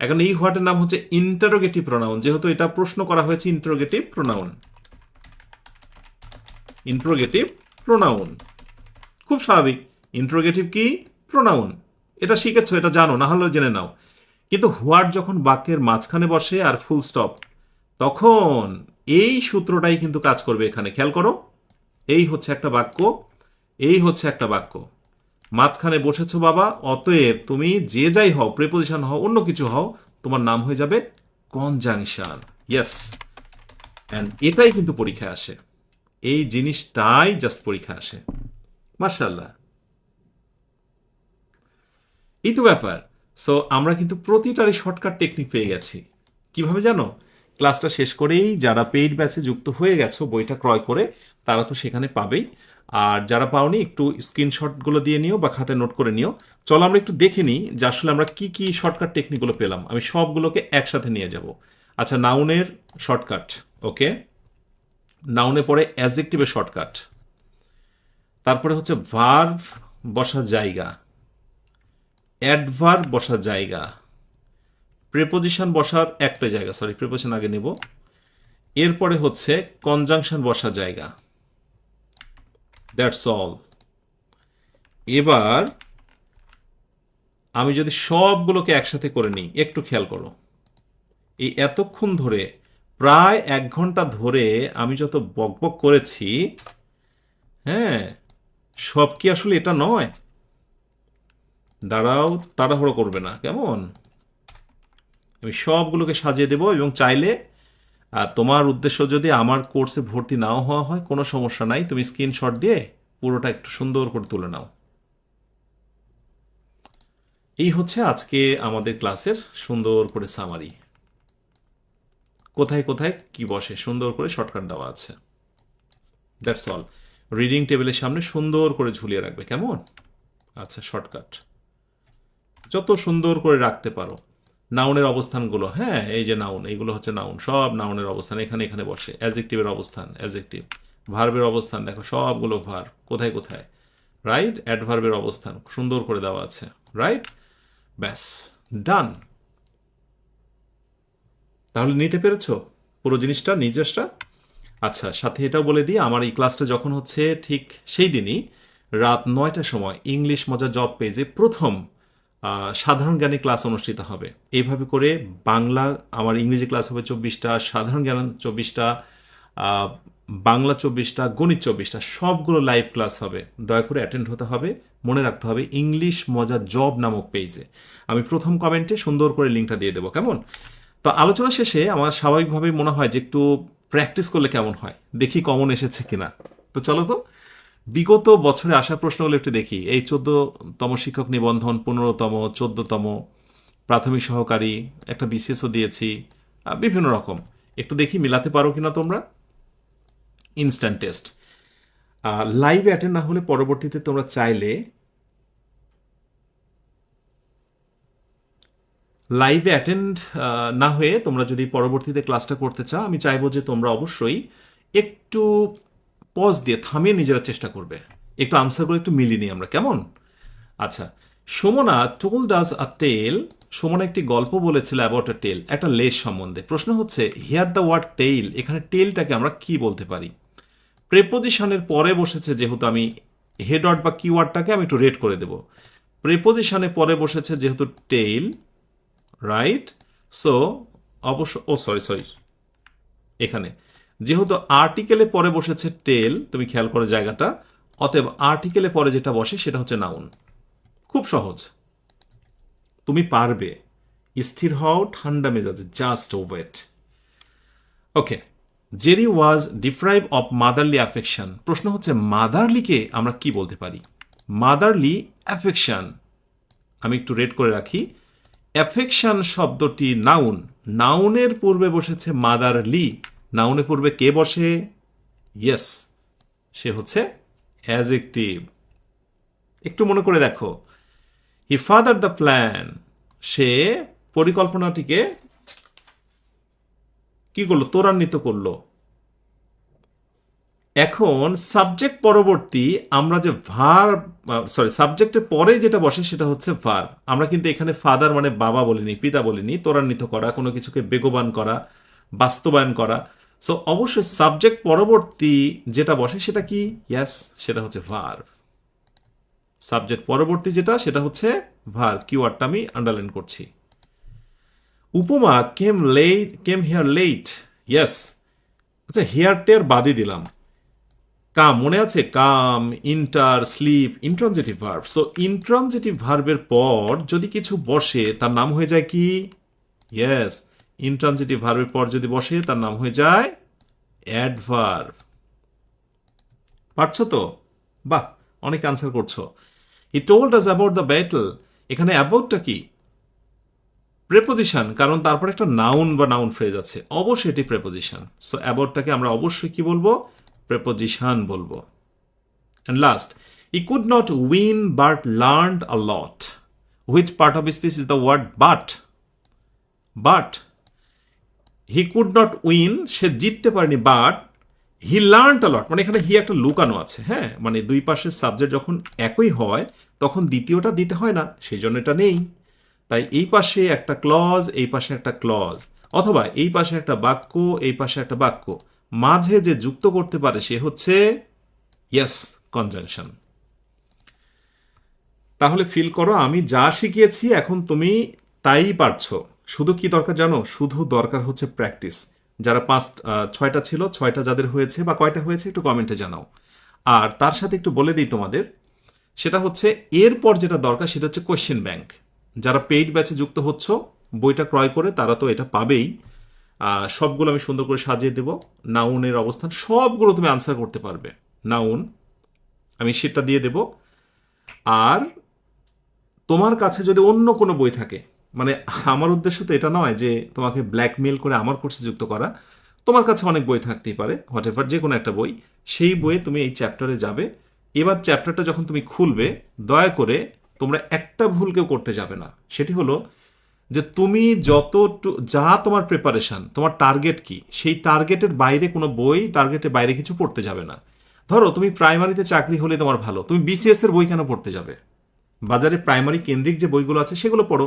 A: এখন এই হোয়াটের নাম হচ্ছে ইন্টারোগেটিভ প্রোনাউন, যেহেতু এটা প্রশ্ন করা হয়েছে ইন্টারোগেটিভ প্রোনাউন। ইন্টারোগেটিভ প্রোনাউন খুব স্বাভাবিক, ইন্টারোগেটিভ কি প্রোনাউন, এটা শিখেছো, এটা জানো, না হলেও জেনে নাও। কিন্তু হোয়াট যখন বাক্যের মাঝখানে বসে আর ফুল স্টপ, তখন এই সূত্রটাই কিন্তু কাজ করবে এখানে। খেয়াল করো, এই হচ্ছে একটা বাক্য, এই হচ্ছে একটা বাক্য, মাঝখানে বসেছো বাবা, অতএব তুমি যে যাই হও, প্রিপোজিশন হও, অন্য কিছু হও, তোমার নাম হয়ে যাবে কনজাংশন। ইয়েস, অ্যান্ড এটাই কিন্তু পরীক্ষায় আসে, এই জিনিসটাই জাস্ট পরীক্ষায় আসে। মাশাআল্লাহ, এই তো ব্যাপার। সো আমরা কিন্তু প্রতিটারই শর্টকাট টেকনিক পেয়ে গেছি। কিভাবে জানো? ক্লাসটা শেষ করেই যারা পেইড ব্যাচে যুক্ত হয়ে গেছো বইটা ক্রয় করে, তারা তো সেখানে পাবেই। আর যারা পাওনি একটু স্ক্রিনশটগুলো দিয়ে নিও বা খাতায় নোট করে নিও। চলো আমরা একটু দেখে নিই যে আসলে আমরা কি কি শর্টকাট টেকনিকগুলো পেলাম। আমি সবগুলোকে একসাথে নিয়ে যাব। আচ্ছা, নাউনের শর্টকাট, ওকে, নাউনে পড়ে অ্যাডজেক্টিভের শর্টকাট, তারপরে হচ্ছে ভার্ব বসার জায়গা, অ্যাডভার্ব বসার জায়গা, প্রিপোজিশন বসার একটা জায়গা, প্রিপোজিশন আগে নেব, এরপরে হচ্ছে কনজাংশন বসার জায়গা। That's all. এবার আমি যদি সবগুলোকে একসাথে করে নিই, একটু খেয়াল করো, এই এতক্ষণ ধরে প্রায় 1 ঘন্টা ধরে আমি যত বকবক করেছি, হ্যাঁ, সব কি আসলে এটা নয়? দাঁড়াও, তাড়াহুড়ো করবে না, কেমন? আমি সবগুলোকে সাজিয়ে দেবো এবং চাইলে তোমার উদ্দেশ্য যদি আমার কোর্সে ভর্তি নাও হওয়া হয় কোনো সমস্যা নাই, তুমি স্ক্রিনশট দিয়ে পুরোটা একটু সুন্দর করে তুলে নাও। এই হচ্ছে আজকে আমাদের ক্লাসের সুন্দর করে সামারি। কোথায় কোথায় কি বসে সুন্দর করে শর্টকাট দেওয়া আছে। That's all. রিডিং টেবিলের সামনে সুন্দর করে ঝুলিয়ে রাখবে, কেমন? আচ্ছা, শর্টকাট যত সুন্দর করে রাখতে পারো। নাউনের অবস্থানগুলো, হ্যাঁ এই যে নাউন, এইগুলো হচ্ছে নাউন, সব নাউনের অবস্থান এখানে এখানে বসে। অ্যাডজেক্টিভের অবস্থান অ্যাডজেক্টিভ, ভার্বের অবস্থান দেখো সবগুলো ভার্ব কোথায় কোথায়, রাইট? অ্যাডভার্বের অবস্থান সুন্দর করে দেওয়া আছে, রাইট? ব্যাস, ডান। তাহলে নিতে পেরেছো পুরো জিনিসটা, নিজেরটা? আচ্ছা, সাথে এটাও বলে দিই, আমার এই ক্লাসটা যখন হচ্ছে ঠিক সেই দিনই রাত 9টার সময় ইংলিশ মজা জব পেজে প্রথম সাধারণ জ্ঞানী ক্লাস অনুষ্ঠিত হবে। এইভাবে করে বাংলা, আমার ইংরেজি ক্লাস হবে 24টা, সাধারণ জ্ঞান 24টা, বাংলা 24টা, গণিত 24টা, সবগুলো লাইভ ক্লাস হবে। দয়া করে অ্যাটেন্ড হতে হবে। মনে রাখতে হবে ইংলিশ মজা জব নামক পেজে। আমি প্রথম কমেন্টে সুন্দর করে লিঙ্কটা দিয়ে দেবো, কেমন? তো আলোচনা শেষে আমার স্বাভাবিকভাবেই মনে হয় যে একটু প্র্যাকটিস করলে কেমন হয়, দেখি কমন এসেছে কিনা। তো চলো তো বিগত বছরে আসা প্রশ্নগুলো একটু দেখি। এই 14তম শিক্ষক নিবন্ধন, 15তম, 14তম প্রাথমিক সহকারী, একটা বিসিএসও দিয়েছি, বিভিন্ন রকম। একটু দেখি মিলাতে পারো কিনা তোমরা। ইনস্ট্যান্ট টেস্ট লাইভে অ্যাটেন্ড না হলে পরবর্তীতে তোমরা চাইলে লাইভে অ্যাটেন্ড না হয়ে তোমরা যদি পরবর্তীতে ক্লাসটা করতে চাও, আমি চাইবো যে তোমরা অবশ্যই একটু পজ দিয়ে থামিয়ে নিজেরা চেষ্টা করবে, একটু আনসারগুলো একটু মিলিয়ে নিই আমরা, কেমন? আচ্ছা, সুমনা টোল্ড আস আ টেল। সুমনা একটি গল্প বলেছিল অ্যাবাউট আ টেল, একটা লেস সম্বন্ধে। প্রশ্ন হচ্ছে হিয়ার দ্য ওয়ার্ড টেইল, এখানে টেলটাকে আমরা কি বলতে পারি? প্রেপোজিশনের পরে বসেছে, যেহেতু আমি হেড ওয়ার্ড বা কিওয়ার্ডটাকে আমি একটু রেড করে দেব। প্রেপোজিশনের পরে বসেছে যেহেতু টেইল, রাইট? সো অবশ্য সরি এখানে যেহেতু আর্টিকেলে পরে বসেছে টেল, তুমি খেয়াল করো জায়গাটা, অতএব আর্টিকেলে পরে যেটা বসে সেটা হচ্ছে নাউন। খুব সহজ, তুমি পারবে। স্থির হও, ঠান্ডা মেজাজে, just wait. Okay, Jerry was deprive of motherly affection. প্রশ্ন হচ্ছে মাদারলিকে আমরা কি বলতে পারি? মাদারলি অ্যাফেকশন আমি একটু রেড করে রাখি। অ্যাফেকশন শব্দটি নাউন, নাউনের পূর্বে বসেছে মাদারলি। নাউনের পূর্বে কে বসে? ইয়েস, সে হচ্ছে অ্যাডজেক্টিভ। একটু মনে করে দেখো, হি ফাদার দ্য প্ল্যান, সে পরিকল্পনাটিকে কি করলো? ত্বরান্বিত করলো। এখন সাবজেক্ট পরবর্তী আমরা যে ভার্ব, সাবজেক্টের পরে যেটা বসে সেটা হচ্ছে ভার্ব। আমরা কিন্তু এখানে ফাদার মানে বাবা বলিনি, পিতা বলিনি। ত্বরান্বিত করা, কোনো কিছুকে বেগবান করা, বাস্তবায়ন করা। সো অবশ্যই সাবজেক্ট পরবর্তী যেটা বসে সেটা কি? ইয়েস, সেটা হচ্ছে ভার্ব। সাবজেক্ট পরবর্তী যেটা সেটা হচ্ছে ভার্ব। কিওয়ার্ডটা আমি আন্ডারলাইন করছি। উপমা কেম হিয়ার লেট। ইয়েস। আচ্ছা, হেয়ারটের বাদই দিলাম। কাম মনে আছে? Come, enter, sleep, intransitive verb. So intransitive ভার্বের পর যদি কিছু বসে তার নাম হয়ে যায় কি? ইয়েস, ইন্ট্রানজিটিভ ভার্বের পর যদি বসে তার নাম হয়ে যায় অ্যাডভার্ব। পারছো তো? বাহ, অনেক আনসার করছো। He told us about the battle, এখানে অ্যাবাউটটা কি? প্রেপোজিশন, কারণ তারপর একটা নাউন বা নাউন ফ্রেজ আছে, অবশ্যই এটি প্রেপোজিশন। সো অ্যাবাউটটাকে আমরা অবশ্যই কি বলবো? প্রেপোজিশন বলবো। And last, he could not win but learned a lot. Which part of speech is the word but? But he could not win, সে জিততে পারেনি, but he learned a lot, মানে এখানে হি একটা লুকানো আছে। হ্যাঁ, মানে দুই পাশের সাবজেক্ট যখন একই হয় তখন দ্বিতীয়টা দিতে হয় না, সেই জন্য এটা নেই। তাই এই পাশে একটা ক্লজ, এই পাশে একটা ক্লজ, অথবা এই পাশে একটা বাক্য, এই পাশে একটা বাক্য, মাঝে যে যুক্ত করতে পারে সে হচ্ছে ইয়েস, কনজাংশন। তাহলে ফিল করো আমি যা শিখিয়েছি এখন তুমি তাই পারছো। শুধু কি দরকার জানো? শুধু দরকার হচ্ছে প্র্যাকটিস। যারা 6টা ছিল, 6টা যাদের হয়েছে বা কয়টা হয়েছে একটু কমেন্টে জানাও। আর তার সাথে একটু বলে দিই তোমাদের, সেটা হচ্ছে এরপর যেটা দরকার সেটা হচ্ছে কোয়েশ্চেন ব্যাংক। যারা পেইড ব্যাচে যুক্ত হচ্ছ বইটা ক্রয় করে তারা তো এটা পাবেই। সবগুলো আমি সুন্দর করে সাজিয়ে দেব। নাউনের অবস্থান সবগুলো তুমি আনসার করতে পারবে। নাউন আমি সেটা দিয়ে দেব। আর তোমার কাছে যদি অন্য কোনো বই থাকে, মানে আমার উদ্দেশ্য তো এটা নয় যে তোমাকে ব্ল্যাকমেল করে আমার কোর্সে যুক্ত করা। তোমার কাছে অনেক বই থাকতেই পারে, হোয়াট এভার, যে কোনো একটা বই, সেই বইয়ে তুমি এই চ্যাপ্টারে যাবে। এবার চ্যাপ্টারটা যখন তুমি খুলবে, দয়া করে তোমরা একটা ভুল কেউ করতে যাবে না। সেটি হলো যে তুমি যা তোমার প্রিপারেশন, তোমার টার্গেট কি, সেই টার্গেটের বাইরে কোনো বই, টার্গেটের বাইরে কিছু পড়তে যাবে না। ধরো তুমি প্রাইমারিতে চাকরি হলে তোমার ভালো, তুমি বিসিএস এর বই কেন পড়তে যাবে? বাজারে প্রাইমারি কেন্দ্রিক যে বইগুলো আছে সেগুলো পড়ো।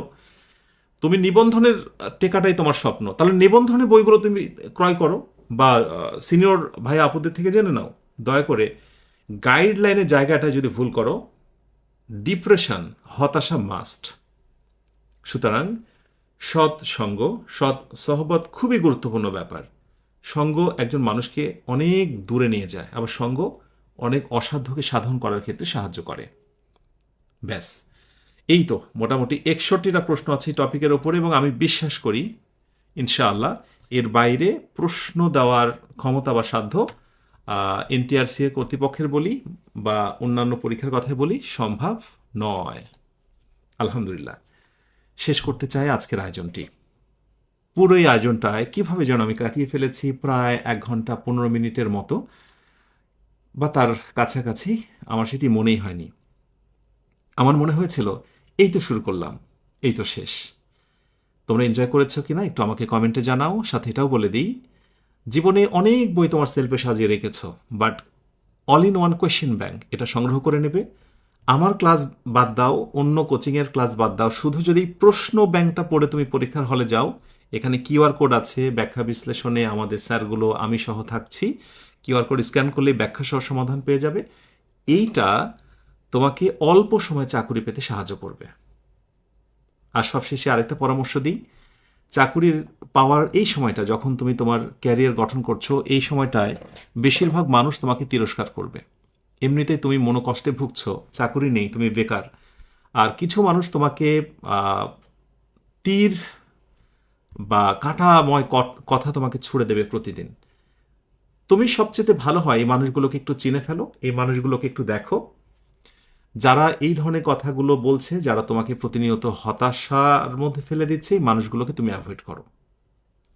A: তুমি নিবন্ধনের টেকাটাই তোমার স্বপ্ন, তাহলে নিবন্ধনের বইগুলো তুমি ক্রয় করো, বা সিনিয়র ভাই আপুদের থেকে জেনে নাও। দয়া করে গাইডলাইনের জায়গাটা যদি ভুল করো, ডিপ্রেশন, হতাশা মাস্ট। সুতরাং সৎ সঙ্গ, সৎ সহবত খুবই গুরুত্বপূর্ণ ব্যাপার। সঙ্গ একজন মানুষকে অনেক দূরে নিয়ে যায়, আবার সঙ্গ অনেক অসাধ্যকে সাধন করার ক্ষেত্রে সাহায্য করে। ব্যাস, এই তো মোটামুটি 61টা প্রশ্ন আছে এই টপিকের ওপরে, এবং আমি বিশ্বাস করি ইনশাআল্লাহ এর বাইরে প্রশ্ন দেওয়ার ক্ষমতা বা সাধ্য এনটিআরসি এর কর্তৃপক্ষের বলি বা অন্যান্য পরীক্ষার কথায় বলি সম্ভব নয়। আলহামদুলিল্লাহ, শেষ করতে চাই আজকের আয়োজনটি। পুরোই আয়োজনটায় কিভাবে যেন আমি কাটিয়ে ফেলেছি প্রায় 1 ঘন্টা 15 মিনিটের মতো, বা তার কাছাকাছি। আমার সেটি মনেই হয়নি। আমার মনে হয়েছিল এই তো শুরু করলাম, এই তো শেষ। তোমরা এনজয় করেছো কিনা একটু আমাকে কমেন্টে জানাও। সাথে এটাও বলে দিই, জীবনে অনেক বই তোমার সেলফে সাজিয়ে রেখেছো, but all in one question bank এটা সংগ্রহ করে নেবে। আমার ক্লাস বাদ দাও, অন্য কোচিংয়ের ক্লাস বাদ দাও, শুধু যদি প্রশ্ন ব্যাংকটা পড়ে তুমি পরীক্ষার হলে যাও, এখানে কিউআর কোড আছে, ব্যাখ্যা বিশ্লেষণে আমাদের স্যারগুলো আমি সহ থাকছি। কিউআর কোড স্ক্যান করলে ব্যাখ্যা সহ সমাধান পেয়ে যাবে। এইটা তোমাকে অল্প সময় চাকুরি পেতে সাহায্য করবে। আর সবশেষে আরেকটা পরামর্শ দিই, চাকুরির পাওয়ার এই সময়টা, যখন তুমি তোমার ক্যারিয়ার গঠন করছো, এই সময়টায় বেশিরভাগ মানুষ তোমাকে তিরস্কার করবে। এমনিতেই তুমি মনোকষ্টে ভুগছো, চাকুরি নেই, তুমি বেকার। আর কিছু মানুষ তোমাকে তীর বা কাঁটাময় কথা তোমাকে ছুড়ে দেবে প্রতিদিন। তুমি সবচেয়ে ভালো হয় এই মানুষগুলোকে একটু চিনে ফেলো, এই মানুষগুলোকে একটু দেখো। যারা এই ধরনের কথাগুলো বলছে, যারা তোমাকে প্রতিনিয়ত হতাশার মধ্যে ফেলে দিচ্ছে, এই মানুষগুলোকে তুমি অ্যাভয়েড করো।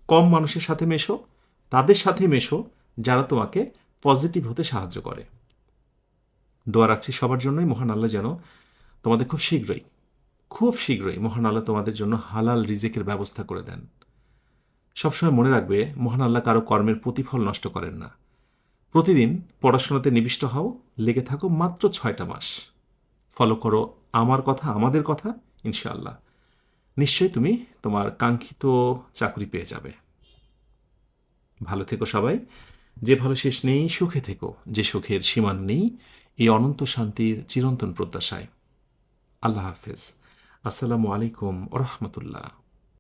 A: কম মানুষের সাথে মেশো, তাদের সাথে মেশো যারা তোমাকে পজিটিভ হতে সাহায্য করে। দোয়া রাখছি সবার জন্যই, মহান আল্লাহ যেন তোমাদের খুব শীঘ্রই মহান আল্লাহ তোমাদের জন্য হালাল রিজিকের ব্যবস্থা করে দেন। সবসময় মনে রাখবে, মহান আল্লাহ কারো কর্মের প্রতিফল নষ্ট করেন না। প্রতিদিন পড়াশোনাতে নিবিষ্ট হও, লেগে থাকো মাত্র 6টা মাস। ফলো করো আমার কথা, আমাদের কথা, ইনশাআল্লাহ নিশ্চয়ই তুমি তোমার কাঙ্ক্ষিত চাকরি পেয়ে যাবে। ভালো থেকো সবাই। যে ভালো শেষ নেই, সুখে থেকো যে সুখের সীমান নেই, এই অনন্ত শান্তির চিরন্তন প্রত্যাশায়। আল্লাহ হাফেজ। আসসালামু আলাইকুম ওয়া রাহমাতুল্লাহ।